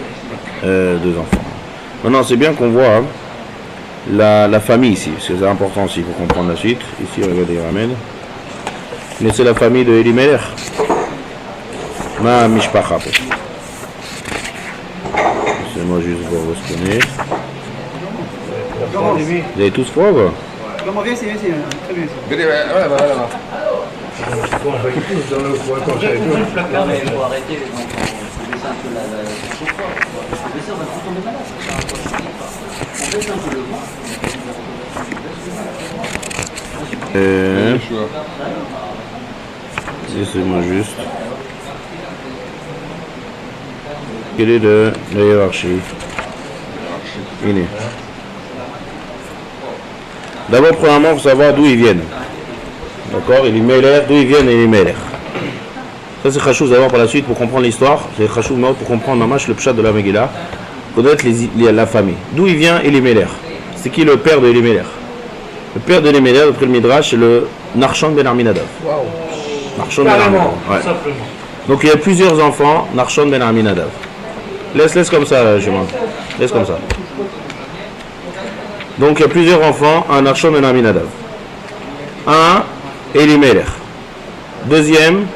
enfants. Maintenant, c'est bien qu'on voit la famille ici, parce que c'est important aussi pour comprendre la suite. Ici, regardez, il ramène. Mais c'est la famille de Elimelech. Ma mishpacha. Laissez-moi juste voir où est-ce qu'on est. Vous avez tous froid, quoi? Comment bien, c'est bien, très bien. Venez, voilà, voilà. Dans le coin comme ça et tout. Non mais il faut arrêter les enfants, il faut baisser un peu le confort. Il faut baisser, on va tout tomber malade. On baisse un peu le vent. Le choix. Laissez-moi juste. Quelle est la hiérarchie? Iné. D'abord, premièrement, il faut savoir d'où ils viennent. D'accord? Elimelech, d'où ils viennent Elimelech. Ça, c'est Khashou d'abord par la suite pour comprendre l'histoire. C'est Khashou pour comprendre Mamash, le pshat de la Megillah. Connaître la famille. D'où il vient Elimelech? C'est qui le père de Elimelech? Le père de Elimelech, d'après le Midrash, c'est le Nachshon ben Aminadav. Nachshon ben Aminadav. Ouais. Donc il y a plusieurs enfants, Nachshon ben Aminadav. Laisse comme ça, Jérôme. Laisse comme ça. Donc il y a plusieurs enfants, un Nachshon ben Aminadav. Un, Elimelech. Deuxième,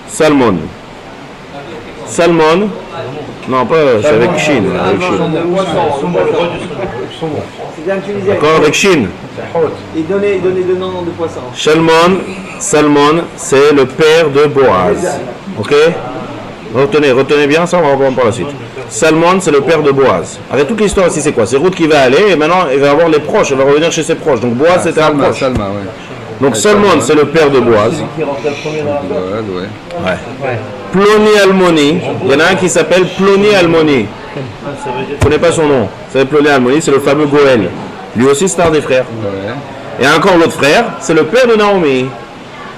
Salmon. Salmon, non pas, c'est avec Shin. D'accord, avec Shin. Et donnez deux noms de poissons. Salmon, c'est le père de Boaz. Ok? Retenez bien ça, on va reprendre par la suite. Salmon, c'est le père de Boaz. Avec toute l'histoire ici, c'est quoi? C'est Ruth qui va aller et maintenant il va avoir les proches, elle va revenir chez ses proches. Donc Boaz, c'était un proche. Salma, ouais. Donc Salmon, c'est le père de Boaz. Ouais. Ploni Almoni, il y en a un qui s'appelle Ploni Almoni. Vous ne connaissez pas son nom. C'est Ploni Almoni, c'est le fameux Goël. Lui aussi, c'est un des frères. Ouais. Et encore l'autre frère, c'est le père de Naomi.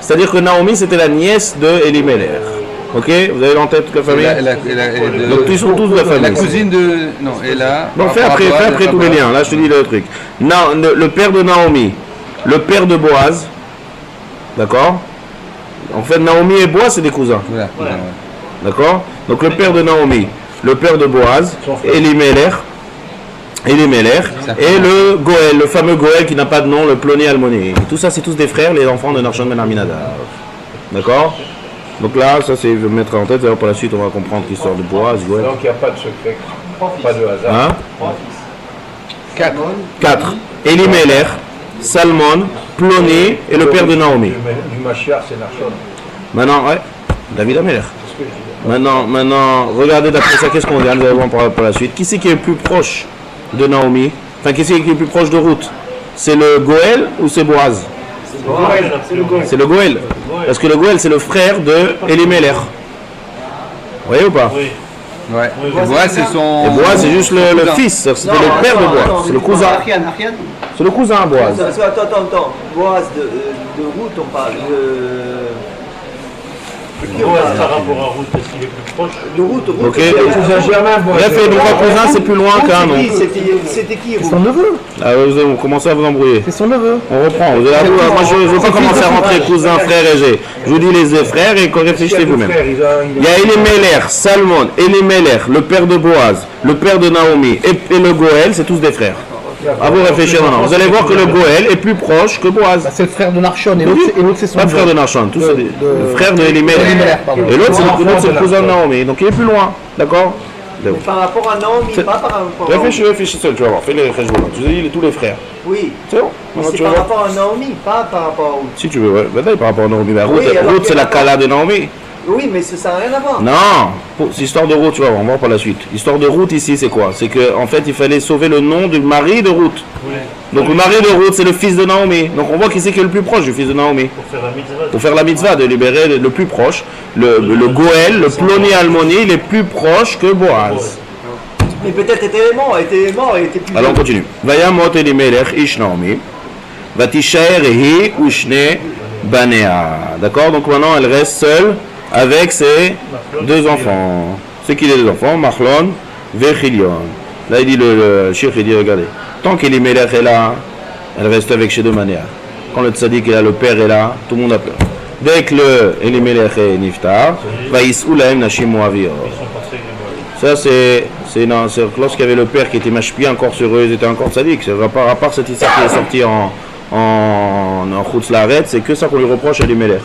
C'est-à-dire que Naomi, c'était la nièce de Elimelech. Ok? Vous avez en tête toute la famille? Donc ils sont tous de la famille. La cousine de... Non, elle a... Bon, fais après tous les liens. Là, je te dis le truc. Le père de Naomi, le père de Boaz. D'accord? En fait, Naomi et Boaz, c'est des cousins. Voilà. D'accord? Donc le père de Naomi, le père de Boaz, Elimelech, et le Goël, le fameux Goël qui n'a pas de nom, le Ploni Almoni. Tout ça, c'est tous des frères, les enfants de Nachshon ben Aminadav. D'accord? Donc là, ça c'est, je vais me mettre en tête, d'ailleurs par la suite on va comprendre l'histoire de Boaz, Goël. Donc il n'y a pas de secret, pas de hasard. Hein? 4. Elimelech, Salmon, Ploni et le père de Naomi. Du Mashiach, c'est Nachshon. Maintenant, ouais, David Amelech. Maintenant, regardez d'après ça, qu'est-ce qu'on vient de voir par la suite. Qui c'est qui est le plus proche de Naomi? Enfin, qui c'est qui est le plus proche de Ruth? C'est le Goël ou c'est Boaz? C'est le Goël. Parce que le Goël, c'est le frère de Elimelech. Vous voyez ou pas? Oui. Ouais. Boaz, c'est son... Et Boaz, c'est juste le fils. C'est le père de Boaz. C'est le cousin. C'est le cousin Boaz. Attends. Boaz de Ruth, on parle de... Boaz par rapport à Ruth, est-ce qu'il est plus proche? De Ruth. Ok. Bref, les trois cousins, c'est plus loin qu'un nom. C'était qui C'est son neveu. Ah, vous commencez à vous embrouiller. C'est son neveu. On reprend. Moi, je ne veux pas commencer à rentrer cousin, frère et j'ai. Je vous dis les frères et réfléchissez vous-même. Il y a Elimelech, Salmon, Elimelech, le père de Boaz, le père de Naomi et le Goël, c'est tous des frères. À vous réfléchir maintenant. Vous allez voir que le Goël est plus proche que Boaz. C'est le frère de Nachshon et l'autre c'est son Pas le frère de Nachshon, tous c'est le frère de Elimelech. Et l'autre c'est le cousin de Naomi. Donc il est plus loin. D'accord? Par rapport à Naomi, pas par rapport à... Réfléchis seul, tu vas voir. Fais les réfléchis. Je vous ai dit tous les frères. Oui. C'est bon? Mais c'est par rapport à Naomi, pas par rapport à Ruth. Si tu veux, ouais. Bataille par rapport à Naomi. Oui, Ruth, c'est la Kala de Naomi. Oui, mais ça n'a rien à voir. Non, c'est l'histoire de Ruth, tu vois, on va voir par la suite. L'histoire de Ruth ici, c'est quoi? C'est qu'en fait, il fallait sauver le nom du mari de Ruth. Oui. Donc le mari de Ruth, c'est le fils de Naomi. Donc on voit qui c'est qui est le plus proche du fils de Naomi. Pour faire la mitzvah. Pour faire la mitzvah, de libérer le plus proche. Le Goël, le Ploni Almoni, il est plus proche que Boaz. Mais peut-être était mort, il était plus... Alors on continue. Vayamot Elimelech ish Naomi, vatishaer hi ushne banea. D'accord? Donc maintenant elle reste seule avec ses deux enfants. C'est qui les deux enfants? Machlon, Vechilion. Là il dit le chef, il dit regardez, tant qu'Elimelech est là, elle reste avec ses deux manières. Quand le tzaddik est là, le père est là, tout le monde a peur. Dès que le Elimelech est niftar, vaïs ulaim nashim moavior. Ça, c'est lorsqu'il y avait le père qui était mashpi encore sur eux, ils étaient encore tzaddik. À part cette histoire qui est sortie en Chutz Laaretz, c'est que ça qu'on lui reproche à Elimelech.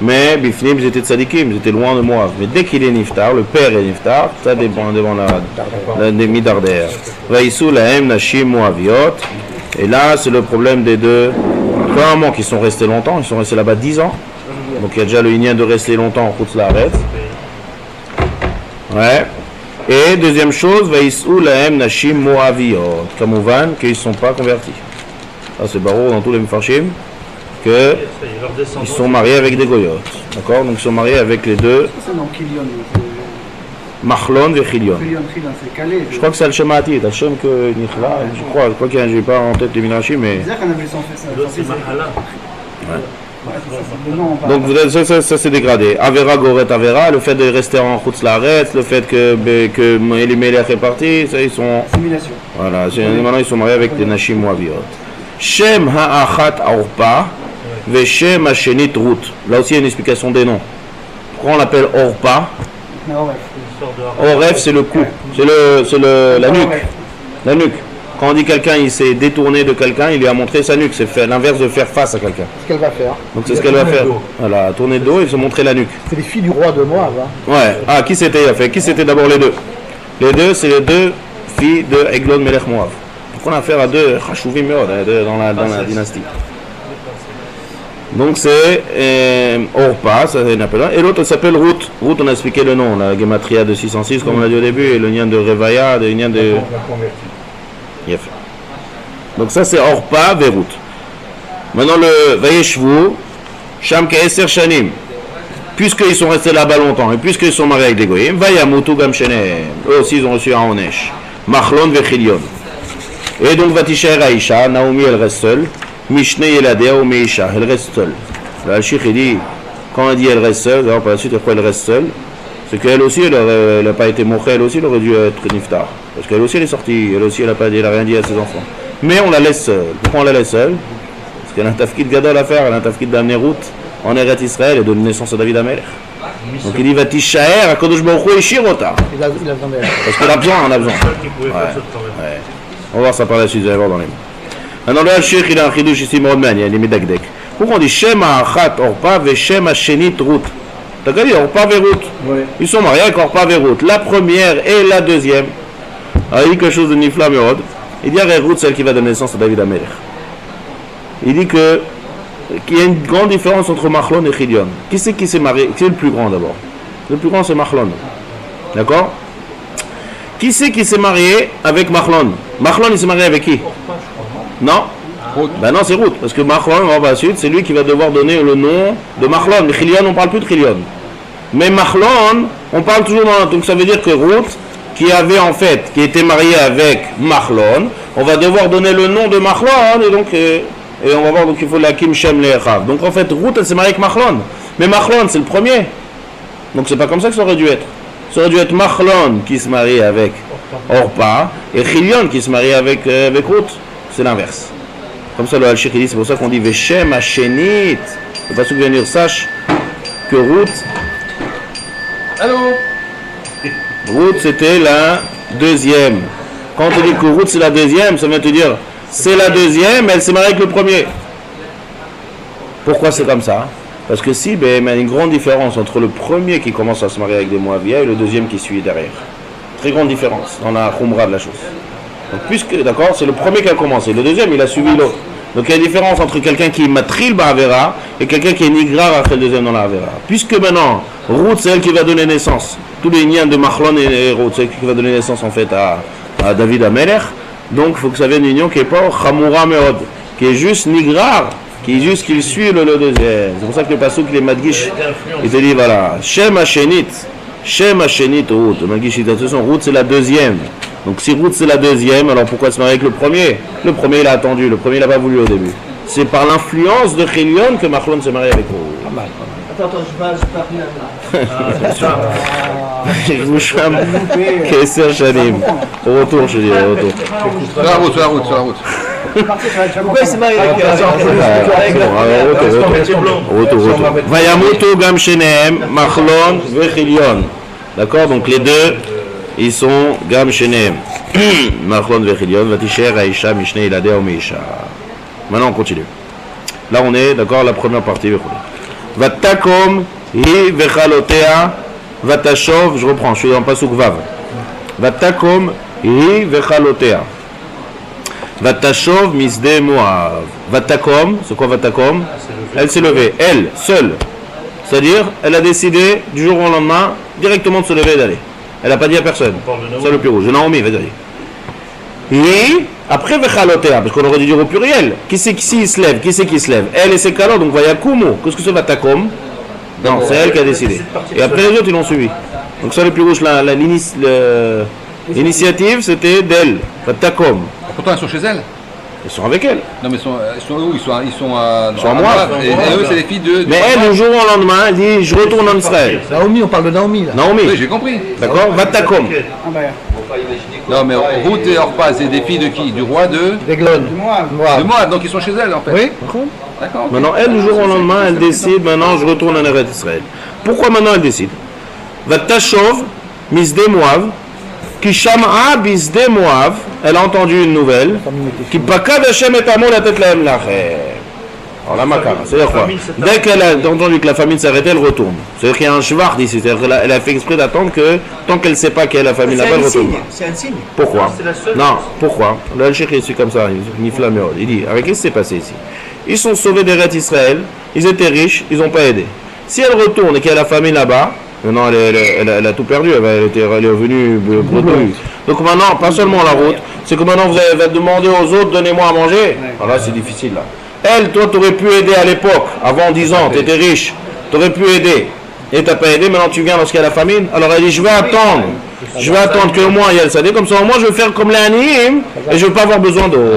Mais Bifnim, ils étaient tzadikim, ils étaient loin de Moab. Mais dès qu'il est niftar, le père est niftar, ça dépend devant la midarder. Vaïsou lahem nashim moaviot. Et là, c'est le problème des deux. Premièrement, qu'ils sont restés longtemps, ils sont restés là-bas 10 ans. Donc il y a déjà le lien de rester longtemps en Chutz Laaretz. Ouais. Et deuxième chose, vaïsou lahem nashim moaviot. Kamouvan, qu'ils ne sont pas convertis. Ça, c'est barreau dans tous les Mefarshim. Ils sont mariés avec des goyotes, d'accord? Donc ils sont mariés avec les deux. Machlon et Chilion. Je crois que c'est Al-Shemati, Al-Shem que Nichla, je crois que je n'ai pas en tête les Midrashim, mais. Ouais. Donc ça c'est dégradé. Avera Goret Avera, le fait de rester en Chutz Laaretz, le fait que Elimelech est parti, ça ils sont. Voilà, maintenant ils sont mariés avec des Nashim Moaviot. Shem Ha'achat Orpa. Veshem Hashenit Ruth. Là aussi il y a une explication des noms. Pourquoi on l'appelle Orpa? Oref c'est le cou, c'est la nuque. La nuque. Quand on dit quelqu'un il s'est détourné de quelqu'un, il lui a montré sa nuque. C'est fait l'inverse de faire face à quelqu'un. C'est ce qu'elle va faire. Donc c'est ce qu'elle va faire. Voilà, tourner de dos et se montrer la nuque. C'est les filles du roi de Moab. Hein. Ouais. Ah, qui c'était fait? Qui c'était d'abord les deux? Les deux, c'est les deux filles de Eglon Melech Moab. Donc on a affaire à deux Chashuvim Meod dans la dynastie. Donc c'est Orpa, ça c'est appelé. Et l'autre s'appelle Ruth. Ruth, on a expliqué le nom, la Gematria de 606, comme on l'a dit au début, et le lien de Revaya, le lien de. Yef. Donc ça c'est Orpa et Ruth. Maintenant le Vayeshvu, Sham Kaeser Shanim. Puisqu'ils sont restés là-bas longtemps, et puisqu'ils sont mariés avec des Goyim, Vayamutu Gam Shenem. Eux aussi ils ont reçu un Onesh. Machlon ve Chilion. Et donc Vatishaer Aisha, Naomi elle reste seule. Mishne Yeladea ou Meisha, elle reste seule. Al-Sheikh il dit, quand elle dit elle reste seule, alors par la suite pourquoi elle reste seule? C'est qu'elle aussi, elle n'a pas été mochée, elle aussi elle aurait dû être niftar. Parce qu'elle aussi elle est sortie, elle aussi elle n'a rien dit à ses enfants. Mais on la laisse seule. Pourquoi on la laisse seule? Parce qu'elle a un tafkid gadol à faire, elle a un tafkid d'amener route en Eretz Israël et de naissance à David Amelech. Donc il dit Vatishaer, Akadosh Baruch Hu Ishirota. Il a besoin d'elle. Parce qu'il a besoin, on a besoin. Ouais. On va voir ça par la suite, vous allez voir dans les mots. Maintenant le Al-Sheikh il a un chidouche ici Morodman, il y a les Medagdek. Pourquoi on dit Shem Ha'achat Orpa ve Shem Hashenit Ruth? T'as qu'à dire Orpa ve Ruth. Ils sont mariés avec Orpa ve Ruth. La première et la deuxième. Alors il dit quelque chose de Nifla Meod. Il dit Ruth, celle qui va donner naissance à David Amelech. Il dit qu'il y a une grande différence entre Machlon et Chilion. Qui c'est qui s'est marié? Qui est le plus grand d'abord? Le plus grand c'est Machlon. D'accord? Qui c'est qui s'est marié avec Machlon? Machlon il s'est marié avec qui? Non? Ben non, c'est Ruth, parce que Machlon, on va la suite, c'est lui qui va devoir donner le nom de Machlon. Mais Chilion, on ne parle plus de Chilion. Mais Machlon, on parle toujours dans. Donc ça veut dire que Ruth, qui était mariée avec Machlon, on va devoir donner le nom de Machlon, et donc, et on va voir, donc il faut la Kim Shem Lechav. Donc en fait, Ruth, elle s'est mariée avec Machlon. Mais Machlon, c'est le premier. Donc c'est pas comme ça que ça aurait dû être. Ça aurait dû être Machlon qui se marie avec Orpa, et Chilion qui se marie avec Ruth. C'est l'inverse. Comme ça le Al-Sheikh dit, c'est pour ça qu'on dit Veshem Hashenit. Le pasuk vient dire, sache que Ruth. Allô? Ruth c'était la deuxième. Quand on dit que Ruth c'est la deuxième, ça veut te dire c'est la deuxième, mais elle s'est mariée avec le premier. Pourquoi c'est comme ça? Parce que si, il y a une grande différence entre le premier qui commence à se marier avec des Moaviens et le deuxième qui suit derrière. Très grande différence dans la khumra de la chose. Donc, puisque, d'accord, c'est le premier qui a commencé, le deuxième il a suivi l'autre. Donc il y a une différence entre quelqu'un qui est matril ba'avera et quelqu'un qui est nigrar après le deuxième dans la avera. Puisque maintenant, Ruth c'est elle qui va donner naissance, tous les liens de Machlon et Ruth, c'est elle qui va donner naissance en fait à David Amelech. Donc il faut que ça vienne une union qui n'est pas Chamura Meod, qui est juste nigrar, qui est juste qu'il suit le deuxième. C'est pour ça que le pasuk il est madgish, il te dit voilà, Shem Hashenit Ruth, madgish il dit Ruth c'est la deuxième. Donc si Ruth c'est la deuxième, alors pourquoi se marier avec le premier? Le premier il a attendu, le premier il n'a pas voulu au début. C'est par l'influence de Chilion que Machlon s'est marié avec Ruth. Pas mal. Attends, je parle bien. Je vous chame. Kesser Shanim. Au retour, je dis, au retour. Sur la route. Pourquoi il s'est marié avec Retour. Vayamutu Gam Shenem, Machlon ve Chilion. D'accord, donc les deux. ils sont Gam Shenem, Machlon Vechilion, Vatisher, Aisha, Mishne, Ilade, Omeisha. Maintenant on continue. Là on est d'accord, la première partie. Vatakom, Hi, Vechalotea, Vatashov, je reprends, je suis dans Pasuk Vav. Vatakom, Hi, Vechalotea. Vatashov, Misde, Moav. Vatakom, c'est quoi Vatakom? Elle s'est levée, elle, seule. C'est-à-dire, elle a décidé du jour au lendemain directement de se lever et d'aller. Elle n'a pas dit à personne. C'est le plus rouge. Naomi, vas-y. Et après Vechalotea, parce qu'on aurait dû dire au pluriel. Qui c'est qui se lève? Qui c'est qui se lève? Elle et ses calots, donc Vayakumu. Qu'est-ce que c'est Vatakom? Non, c'est elle qui a décidé. Et après les autres, ils l'ont suivi. Donc ça, le plus rouge, l'initiative, c'était d'elle. Vatakom. Pourtant, ils sont chez elle. Ils sont avec elle. Non, mais ils sont où? Ils sont à moi. Et eux, c'est les filles de. Mais elle, du jour au lendemain, elle dit je retourne en Israël. Naomi, on parle de Naomi là. Naomi. Oui, j'ai compris. D'accord? Vatakom. Non, mais Ruth et Orpah, c'est des filles de qui? Du roi de D'Eglon. De Moab, donc ils sont chez elle en fait. Oui. D'accord. Maintenant, elle, du jour au lendemain, elle décide maintenant je retourne en Eretz Israël. Pourquoi maintenant elle décide? Vatashov, Misde Moav. Qui Sham'a Bisde Moav, elle a entendu une nouvelle. Qui Pakad Hashem et Amon la tête la Emlacher. Alors la makara, c'est-à-dire quoi? Dès qu'elle a entendu que la famine s'arrêtait, elle retourne. C'est-à-dire qu'il y a un shvard ici, c'est-à-dire qu'elle a fait exprès d'attendre que tant qu'elle ne sait pas qu'elle a la famine là-bas, elle retourne. C'est un signe. Pourquoi? Non, pourquoi? Le Al-Sheikh est comme ça, il dit, avec qu'est-ce qui s'est passé ici? Ils sont sauvés d'Eretz Israël, ils étaient riches, ils n'ont pas aidé. Si elle retourne et qu'il y a la famine là-bas, maintenant elle a tout perdu, elle est revenue bredouille. Donc maintenant, pas seulement la route, c'est que maintenant vous allez demander aux autres, donnez-moi à manger. Alors là c'est difficile là. Elle, toi tu aurais pu aider à l'époque, avant 10 ans, tu étais riche, tu aurais pu aider. Et tu n'as pas aidé, maintenant tu viens lorsqu'il y a la famine. Alors elle dit je vais attendre que moi il y a le sadé, comme ça au moins je vais faire comme l'anime et je ne vais pas avoir besoin d'eau.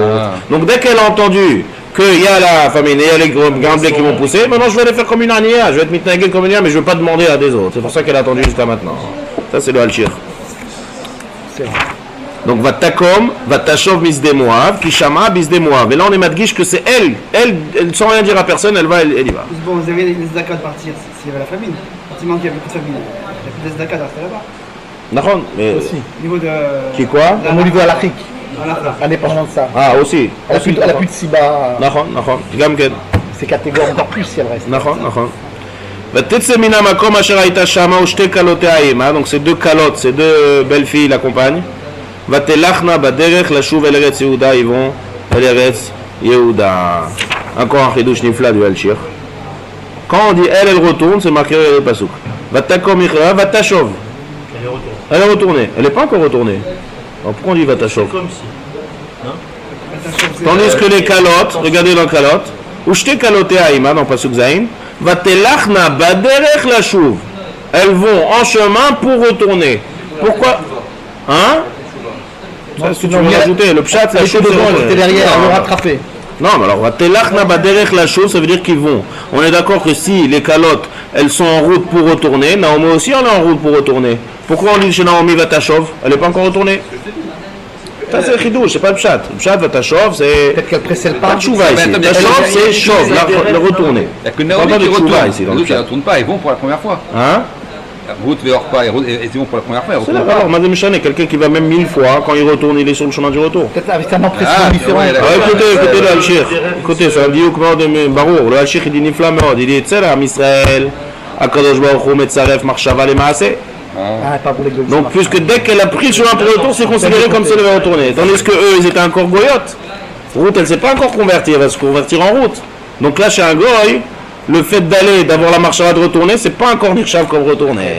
Donc dès qu'elle a entendu qu'il y a la famine, il y a les grains blés qui vont pousser, maintenant je vais aller faire comme une ania, je vais être mitnagel comme une ania, mais je ne vais pas demander à des autres. C'est pour ça qu'elle a attendu jusqu'à maintenant. Ça c'est le halchir. Donc Vatakom, Vatashov Misde Moav, Kishama Bisde Moav. Et là on est madgish que c'est elle sans rien dire à personne, elle va, elle y va. Bon, vous avez les zakat de partir s'il y avait la famine. Quand il manque, il y a beaucoup de famine. Il y a plus de zakat à rester là-bas. D'accord, mais. Aussi. Au niveau de. Qui quoi? Au niveau de l'Afrique. Indépendamment de ça. Ah aussi. Elle a plus de Siba. D'accord. Gamken. C'est catégorique encore plus si elle reste. D'accord. Donc ces deux calottes, ces deux belles filles l'accompagnent. Vatelachna baderech la shuv el Eretz Yehuda, ils vont el Eretz Yehuda. Encore un chidouche nifla du Al-Shir. Quand on dit elle retourne, c'est marqué le pasuk. Vatakom ichra vatashov. Elle est retournée. Elle n'est pas encore retournée. Alors pourquoi on dit vatashov? Comme si. Tandis que les calottes, regardez dans calotte, ou j'te caloté aïma dans pasuk zayin, vatelachna baderech la shuv. Elles vont en chemin pour retourner. Pourquoi? Hein? Ça, ce que tu veux rajouter, le pshat, la chose était derrière, elle l'a rattrapé. Non, mais alors, vatelachna baderech la chose, ça veut dire qu'ils vont. On est d'accord que si les calottes, elles sont en route pour retourner, Naomi aussi elle est en route pour retourner. Pourquoi on dit chez Naomi Vatashov? Elle n'est pas encore retournée. Ça c'est le chidouche, c'est pas le pshat. Le pshat Vatashov, c'est. Peut-être qu'elle précède pas. Pas de chouva ici. Vatashov, c'est chauve, le retourner. Il n'y a que Naomi qui retourne. Les autres, ils ne retournent pas, ils vont pour la première fois. Hein? Ruth et Orpah, ils vont pour la première fois. C'est d'accord, alors, Madame Michane, quelqu'un qui va même 1000 fois, quand il retourne, il est sur le chemin du retour. Peut-être avec un impression différent. Écoutez le Al-Shir. Écoutez, ça dit au commandant de Barour. Le Al-Shir, il dit Nifla Meod. Il dit Tzela, Israël, Akadosh Baruch Hu, Metzaref, Marshava, les Maaseh. Donc, puisque dès qu'elle a pris le chemin pour le retour, c'est considéré comme si elle avait retourné. Tandis que eux, ils étaient encore goyotes. Ruth, elle ne s'est pas encore convertie, elle va se convertir en route. Donc là, chez un goy, le fait d'avoir la marche de retourner, c'est pas encore nirchav comme retourner.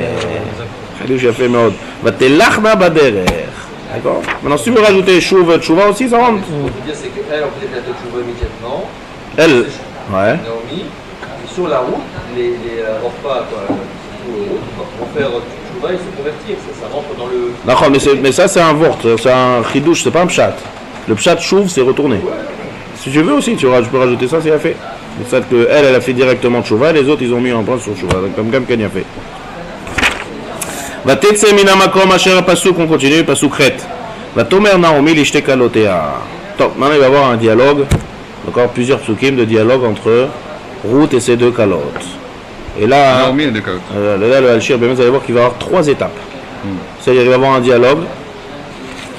J'ai fait mode. Va te lachna baderer. D'accord? Maintenant, si tu veux rajouter chouva aussi, ça rentre. Ce qu'on peut dire, c'est qu'elle, on peut dire la chouva immédiatement. Elle, ouais. Naomi, sur la route, les Orpah, vont faire chouva et se convertir. Ça rentre dans le. D'accord, mais ça, c'est un vort, c'est un chidouche, c'est pas un pshat. Le pshat chouv, c'est retourner. Si tu veux aussi, tu peux rajouter ça, c'est à fait. C'est ça qu'elle a fait directement chouva, les autres, ils ont mis en place sur chouva, comme Kenya fait. Va tetse mina makom asher pasuk, on continue, pasuk chet. Va tomer Naomi lishte kalotea. Top, maintenant il va y avoir un dialogue, encore plusieurs psukim de dialogue entre Ruth et ses deux calotes. Et là, Naomi et deux calotes. Là le Al-Shir, vous allez voir qu'il va y avoir 3 étapes. C'est-à-dire il va y avoir un dialogue,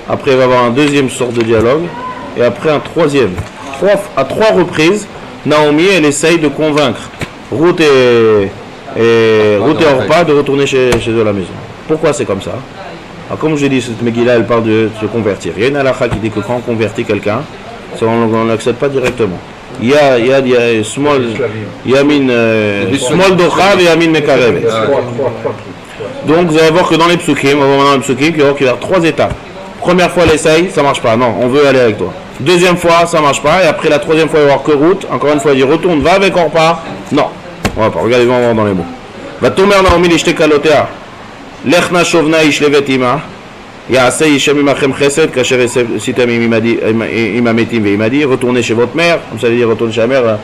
après il va y avoir un deuxième sorte de dialogue, et après un troisième. À trois reprises, Naomi, elle essaye de convaincre Ruth et Orpa de retourner chez eux à la maison. Pourquoi c'est comme ça? Alors, comme je l'ai dit, cette Megillah, elle parle de se convertir. Il y a une halakha qui dit que quand on convertit quelqu'un, on ne l'accepte pas directement. Il y a small dochav et yamin mekarev. Donc vous allez voir que dans les psukim, on va voir dans les psukim qu'il y a 3 étapes. Première fois, elle essaye, ça marche pas. Non, on veut aller avec toi. Deuxième fois, ça marche pas. Et après la troisième fois, il va y avoir que Ruth. Encore une fois, il dit retourne, va avec Orpa. Non, on va pas. Regardez, on va voir dans les mots. Va tomer Naomi l'ishte kalotea. Lechna shovna ish levet ima. Yaaseh yishem imachem chesed kasher sitem imametim veimadi. Retournez chez votre mère. Comme ça, il dit retournez chez la mère,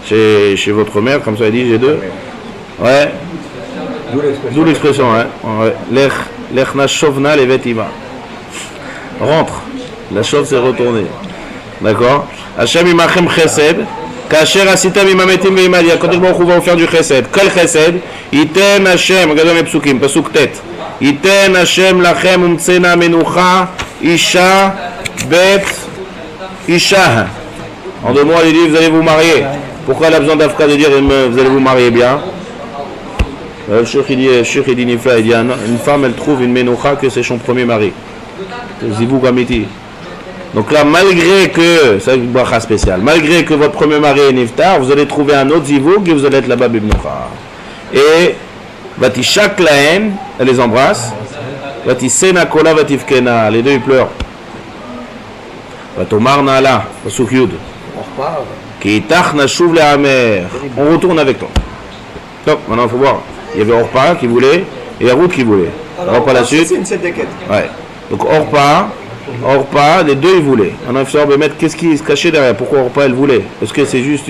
chez votre mère. Comme ça, il dit j'ai deux. Ouais. D'où l'expression, hein. Lechna shovna levet ima. Rentre. La chose s'est retournée. D'accord? Hashem imachem chesed. Kasher asitam imametim veimadi. Quand il va vous faire du chesed. Quel chesed? Iten Hashem. Regardez mes psukim. Pasuk tête. Iten Hashem lachem umtsena menucha isha bet isha. En 2 mots, il dit vous allez vous marier. Pourquoi elle a besoin d'Afka de dire vous allez vous marier bien? Le Sheikh il dit Nifla, il dit une femme elle trouve une menucha que c'est son premier mari. Zivou Gamiti. Donc là, malgré que, c'est une bracha spéciale, malgré que votre premier mari est niftar, vous allez trouver un autre zivou et vous allez être là-bas bibnocha. Et Vatishak laen, elle les embrasse. Vatisena kola vatifkena, les deux ils pleurent. Vatomar nala, pasuk yud. Ki itach nashuv le'amer. On retourne avec toi. Donc maintenant il faut voir. Il y avait Orpa qui voulait et il y a Ruth qui voulait. Alors par la suite. C'est une sédéquette. Ouais. Donc Orpa, les deux ils voulaient. Maintenant il faut savoir mettre qu'est-ce qui se cachait derrière. Pourquoi Orpa elle voulait? Est-ce que c'est juste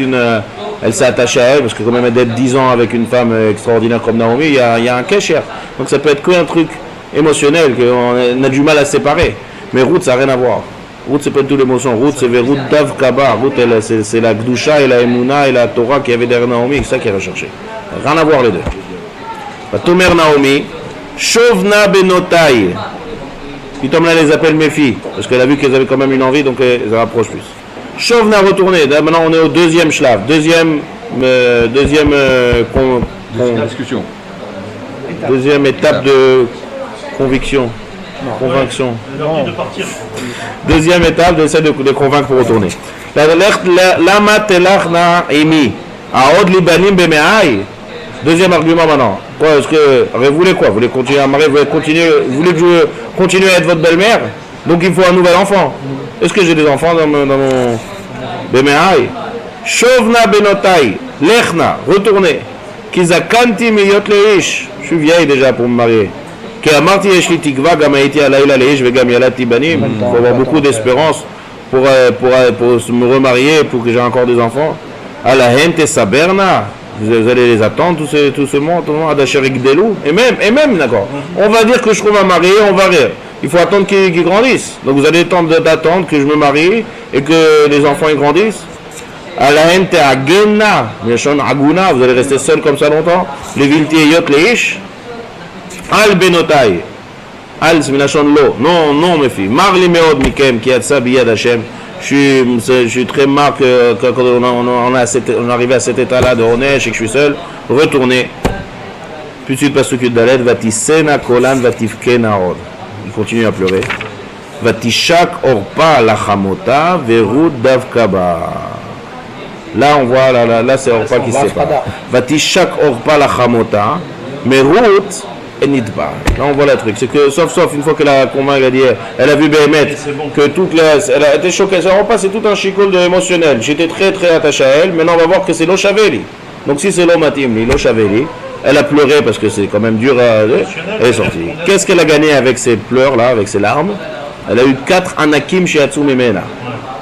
elle s'est attachée à elle parce que quand même d'être 10 ans avec une femme extraordinaire comme Naomi, il y a un kesher. Donc ça peut être qu'un truc émotionnel qu'on a du mal à séparer. Mais Ruth ça n'a rien à voir. Ruth c'est pas du tout l'émotion. Ruth c'est Ruth Dav Kaba. Ruth c'est la Gdusha et la Emouna et la Torah qui avait derrière Naomi. C'est ça qui est recherché. Rien à voir les deux. Tomer Naomi, Shovna Benotai. Pitom là les appelle mes filles, parce qu'elle a vu qu'elles avaient quand même une envie, donc elles se rapprochent plus. Shovna retourné, maintenant on est au deuxième shlav, deuxième discussion. Deuxième étape de conviction. Conviction. Deuxième étape d'essayer de convaincre pour retourner. Lama telachna emi. Aod libanim bemeai. Deuxième argument maintenant. Quoi, est-ce que vous voulez quoi? Vous voulez continuer à marier? Vous voulez que je continue à être votre belle-mère? Donc il faut un nouvel enfant. Est-ce que j'ai des enfants dans mon Bemehaï? Shovna benotai, lechna, retournez. Kizakanti miyot leish. Je suis vieille déjà pour me marier. Ki amarti yeshli tikva gam haiti alayla leish vegam yalat tibanim. Il faut avoir beaucoup d'espérance pour me remarier, pour que j'ai encore des enfants. Alahente saberna. Vous allez les attendre, tout ce monde, et même, d'accord. On va dire que je trouve un mari, on va rire. Il faut attendre qu'ils grandissent. Donc vous allez attendre que je me marie et que les enfants ils grandissent. Vous allez rester seul comme ça longtemps. Les vilti yot leish. Al benotai. Al smilachon lo. Non, mes filles. Marli meod mikem ki yatsa biyad Hashem. Je suis très marre que quand on arrive à cet état-là de Honesh et que je suis seul. Retournez. Puis de suite, Pasuk Dalet, Vatisena kolan vatifkena od. Il continue à pleurer. Vatishak orpa lachamota verud davkaba. Là, on voit, là c'est Orpa qui se sépare. Vatishak orpa lachamota, mais Ruth et Nidba. Là, on voit le truc. C'est que, sauf, une fois qu'elle a convaincu, elle a vu Béhémet, que elle a été choquée. Ça Orpa, c'est tout un chicole émotionnel. J'étais très, très attaché à elle. Maintenant, on va voir que c'est Lochaveli. Donc, si c'est l'Omatim, Lochaveli, elle a pleuré parce que c'est quand même dur à. Elle est sortie. Qu'est-ce qu'elle a gagné avec ses pleurs-là, avec ses larmes? Elle a eu 4 Anakim chez Hatsumemena.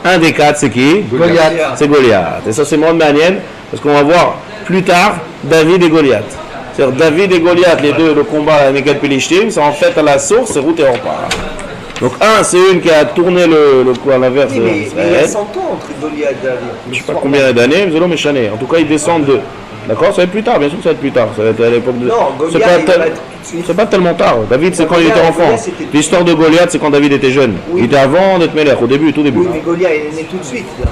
Un des 4, c'est qui? Goliath. C'est Goliath. Et ça, c'est moins manienne, parce qu'on va voir plus tard David et Goliath. C'est-à-dire David et Goliath, les deux, le combat à Negat Pelishtim, c'est en fait à la source, c'est Ruth et Orpa. Donc c'est une qui a tourné le coup à l'inverse. Mais il y a 100 ans entre Goliath et David. Je ne sais pas combien d'années, mais c'est l'homme échané. En tout cas, ils descendent d'eux. D'accord, ça va être plus tard, bien sûr que ça va être plus tard. Ça va être à l'époque de. Non, C'est Goliath, pas, il va être tout de suite. c'est pas tellement tard. David, c'est quand il était Goliath, enfant. c'était- L'histoire de Goliath, c'est quand David était jeune. Oui. Il était avant d'être Melech, au début, tout début. Oui, mais Goliath est né tout de suite. Là.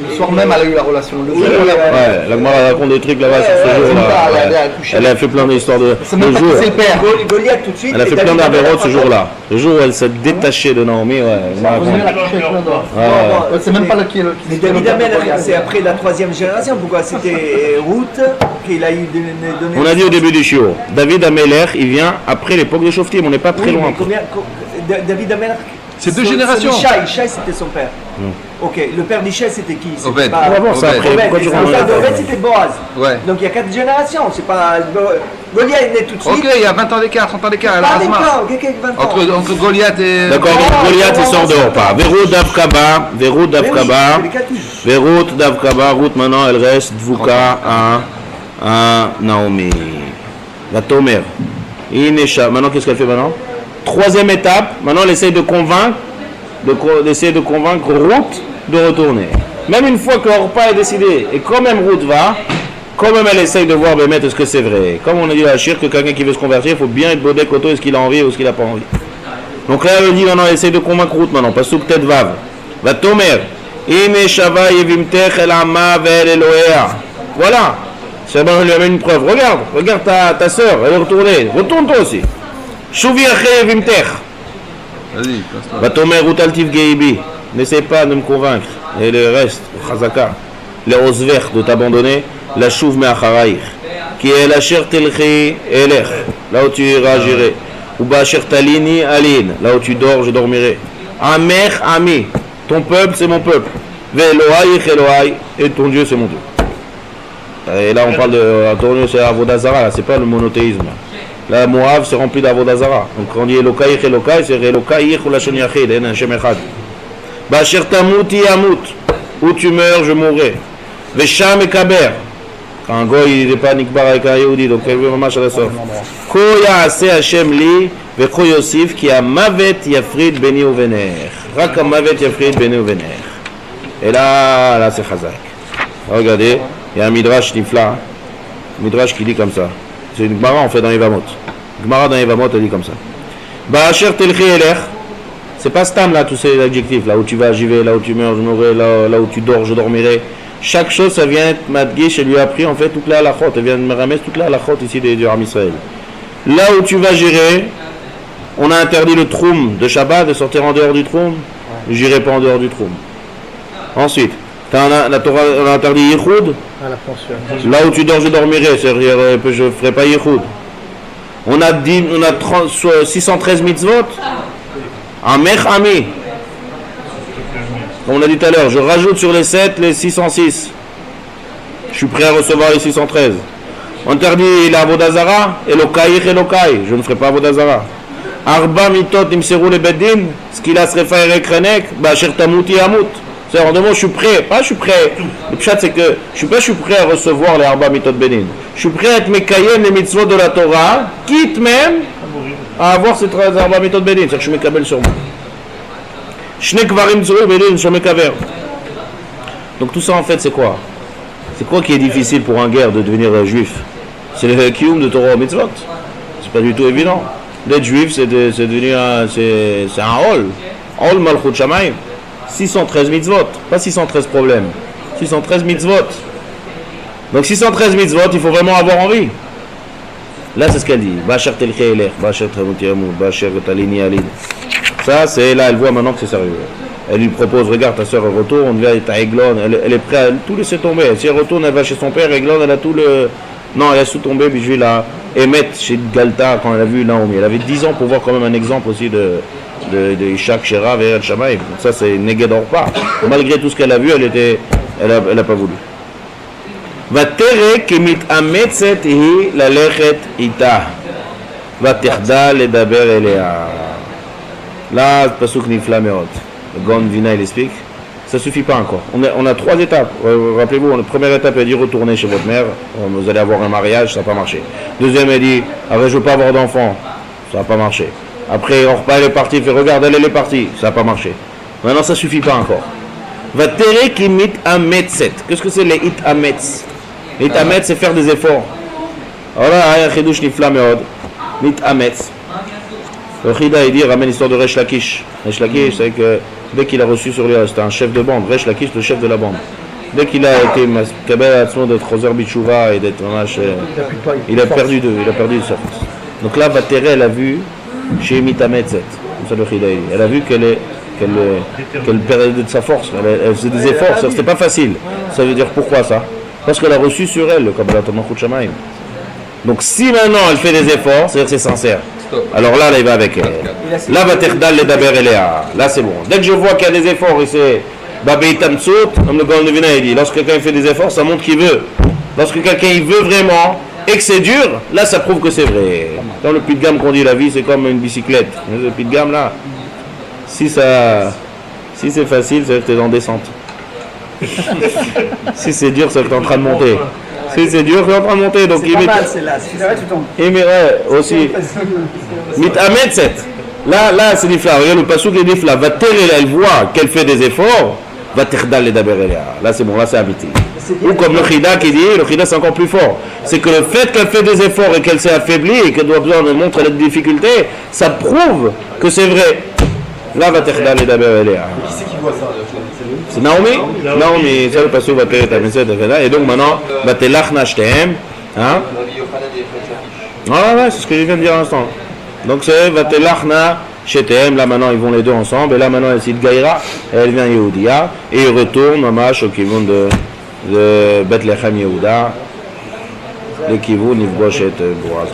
Le soir même, elle a eu la relation. Le Oui, jour où elle a- Ouais, la Gemara raconte des trucs là-bas sur ce ouais, jour-là. elle a- Ouais. elle a touché. Elle a fait plein d'histoires de. C'est même le pas jour. qui c'est le père. Goliath tout de suite. Elle a fait et plein David d'avérotes ce Améler, jour-là. Le jour où elle s'est détachée de Naomi, ouais. elle m'a raconté. Elle a touché plein d'or. Ouais. Ouais, c'est même pas le qui est le. Mais David Améler, c'est après la 3e génération. Pourquoi c'était Ruth qu'il a eu donné. On a dit au début du shiur, David Amelech, il vient après l'époque de Shoftim, on n'est pas très Oui, loin. mais combien, David Améler. C'est deux générations. Ishai, c'était son père. Ok, le père d'Ishai c'était qui? C'était Obed. pas- On va voir ça Obed. après. Obed, Pourquoi tu et rentres le père là-dedans d'Obed c'était Boaz. Ouais. Donc il y a 4 générations, c'est pas. Goliath est né tout de suite. Ok, il y a 20 ans d'écart, 30 ans d'écart, elle a Pas Asma. d'accord, quelqu'un 20 ans. Entre Goliath et. D'accord, donc Goliath il sort dehors pas. Verrout Davkaba, Verrout Mais oui, Davkaba, c'est les Katouches. Verrout Davkaba, Ruth maintenant elle reste Dvuka à Naomi. La Tomer. Inesha. Maintenant qu'est-ce qu'elle fait maintenant? Troisième étape, maintenant elle essaye de convaincre, d'essayer de convaincre Ruth de retourner. Même une fois que Orpa est décidé, et quand même Ruth va, quand même elle essaye de voir Bémet est-ce que c'est vrai. Comme on a dit à Achir que quelqu'un qui veut se convertir, il faut bien être bodé koto, est-ce qu'il a envie ou est-ce qu'il n'a pas envie. Donc là elle dit non, elle essaye de convaincre Ruth maintenant, parce que peut-être Vav. Va Tomer. Ine Shava Yevimtech El Ama Vel Elohea. Voilà. C'est bon, on lui amène une preuve. Regarde ta soeur, elle est retournée. Retourne toi aussi. Shuvi Ache Yevimtech. Vas-y, passe-toi. Va Tomer Ruth Altif Geibi. N'essaie pas de me convaincre. Et le reste, Chazaka. Les roses vertes de t'abandonner. La chouve me'acharaïch. Qui est la chair telchi elech. Là où tu iras, j'irai. Ou ba'asher talini alin. Là où tu dors, je dormirai. Amech ami. Ton peuple, c'est mon peuple. Ve'elohai Elohai. Et ton Dieu, c'est mon Dieu. Et là, on parle de. Ton Dieu, c'est Avodazara. Là, c'est pas le monothéisme. Là, Moab, c'est rempli d'Avodazara. Donc, quand on dit Elokai Elokai, c'est Elokai ou la Shon Yachid. En Hashem Echad. Ba'asher tamuti amut. Où tu meurs, je mourrai. Vesham et Kaber. Quand un goy il n'est pas nikbar avec un Yehudi, donc elle veut vraiment à la sorte. Ko ya'ase Hashem li, veko yosif, ki amavet yafrid beni uvener. Rak amavet yafrid beni uvener. Et là c'est chazak. Regardez, il y a un midrash nifla, un midrash qui dit comme ça. C'est une Gemara en fait dans Yevamot. Gemara dans Yevamot elle dit comme ça. Ba'asher telchi elech. C'est pas stam là tous ces adjectifs, là où tu vas j'y vais, là où tu meurs je mourrai, là où tu dors je dormirai. Chaque chose ça vient être Madgish, elle lui a appris en fait toute la halachot, elle vient de me ramasser toute la halachot ici du Ham Israël. Là où tu vas gérer, on a interdit le troum de Shabbat de sortir en dehors du troum, j'irai pas en dehors du troum. Ensuite, la Torah on a interdit Yichud, Ah, la pension. là où tu dors je dormirai, c'est-à-dire je ne ferai pas Yichud. On a 613 mitzvot. Amech Ami. Comme on a dit tout à l'heure, je rajoute sur les 7 les 606. Je suis prêt à recevoir les 613. On interdit la Avodazara, Elokai, Elokai. Je ne ferai pas Avodazara. Arba mitot imseru le beddin, skila srefa erek renek, ba'asher tamuti amut. C'est en deux mots, je suis prêt. Pas je suis prêt. Le pshat c'est que je suis prêt à recevoir les Arba mitot beddin. Je suis prêt à être mekayem les mitzvot de la Torah, quitte même à avoir ces 13 Arba mitot beddin. C'est-à-dire que je mekabel sur moi. Shne kvarim tzuru beddin, je mekaver. Donc tout ça en fait c'est quoi? C'est quoi qui est difficile pour un guerre de devenir juif? C'est le kiyum de Torah mitzvot. C'est pas du tout évident. D'être juif, c'est devenir c'est un hall. Hall malchut shamayim. 613 mitzvot, pas 613 problèmes. 613 mitzvot. Donc 613 mitzvot, il faut vraiment avoir envie. Là, c'est ce qu'elle dit. Ba'asher telchi elech, ba'asher tamuti amut, ba'asher talini alin. Ça, c'est là, elle voit maintenant que c'est sérieux. Elle lui propose, regarde, ta soeur retourne, viens, ta Eglon, elle est prête à tout laisser tomber. Si elle retourne, elle va chez son père, Eglon, elle a tout le... Non, elle a tout tombé, puis je vais la émettre chez Galta quand elle a vu Naomi. Elle avait 10 ans pour voir quand même un exemple aussi de Ishak, Shera, Ve'el Shamayim. Donc ça, c'est Neged Orpa. Malgré tout ce qu'elle a vu, elle a pas voulu. Vatere kimit ametzet hi lalechet ita. Vaterda ledaber elea. Là, pasuk nifla meot. Gon Vina, il explique. Ça suffit pas encore. On a 3 étapes. Rappelez-vous, la première étape, elle dit retournez chez votre mère. Vous allez avoir un mariage, ça n'a pas marché. Deuxième, elle dit je ne veux pas avoir d'enfant. Ça n'a pas marché. Après, Orpa, elle est partie. Elle fait regarde, elle est partie. Ça n'a pas marché. Maintenant, ça suffit pas encore. Va tere kimit ametzet. Qu'est-ce que c'est les it ametz? Mit'ametz, c'est faire des efforts. Alors là, il y a un chidouche nifla meod. Mit'ametz. Le Chida, il dit, ramène l'histoire de Resh Lakish. Resh Lakish, c'est que dès qu'il a reçu sur lui, c'était un chef de bande. Resh Lakish, le chef de la bande. Dès qu'il a été capable d'être Choser Bitchouva et d'être il a perdu de sa force. Donc là, Vaterel a vu chez Mitametzet, comme ça le Chida, elle a vu qu'elle perdait de sa force, elle faisait des efforts, c'était pas facile. Ça veut dire pourquoi ça? Parce qu'elle a reçu sur elle le Kabbalat Malchut Shamayim. Donc si maintenant elle fait des efforts, c'est-à-dire que c'est sincère. Alors là, il va avec elle. Là, Vaterdal le Daber Elea. Là, c'est bon. Dès que je vois qu'il y a des efforts et c'est Babeitamtsut, comme le Gaon de Vina, il dit, lorsque quelqu'un fait des efforts, ça montre qu'il veut. Lorsque quelqu'un il veut vraiment et que c'est dur, là, ça prouve que c'est vrai. Dans le pied de gamme qu'on dit, la vie, c'est comme une bicyclette. Le pied de gamme, là, si c'est facile, c'est-à-dire que tu es en descente. Si c'est dur, c'est que tu es en train de monter. Si c'est dur, tu es en train de monter. Donc, c'est pas mal, c'est là. Si c'est vrai, tu tombes. Il aussi. Mit'ametzet. Là, c'est l'ifla. Regarde le passouk est l'ifla. Vaterel, elle voit qu'elle fait des efforts. Vaterdal le Daber Elea. Là, c'est bon, là, c'est habité. Ou comme le Chida qui dit, le Chida c'est encore plus fort. C'est que le fait qu'elle fait des efforts et qu'elle s'est affaiblie et qu'elle doit besoin de montrer les difficultés, ça prouve que c'est vrai. Là, Vaterdal le Daber Elea. Qui c'est qui voit ça? C'est Naomi. Naomi, ça le passouk va payer ta messette. Et donc maintenant, Vatelachna Shtehem. Hein? Ah ouais, c'est ce que je viens de dire à l'instant. Donc c'est Vatelachna Shetem, là maintenant ils vont les deux ensemble, et là maintenant elle cite Gaïra, elle vient Yehudia, et ils retournent Mamash au Kivun de Bethlehem Yehuda, le Kivun Nifgosh et Boaz.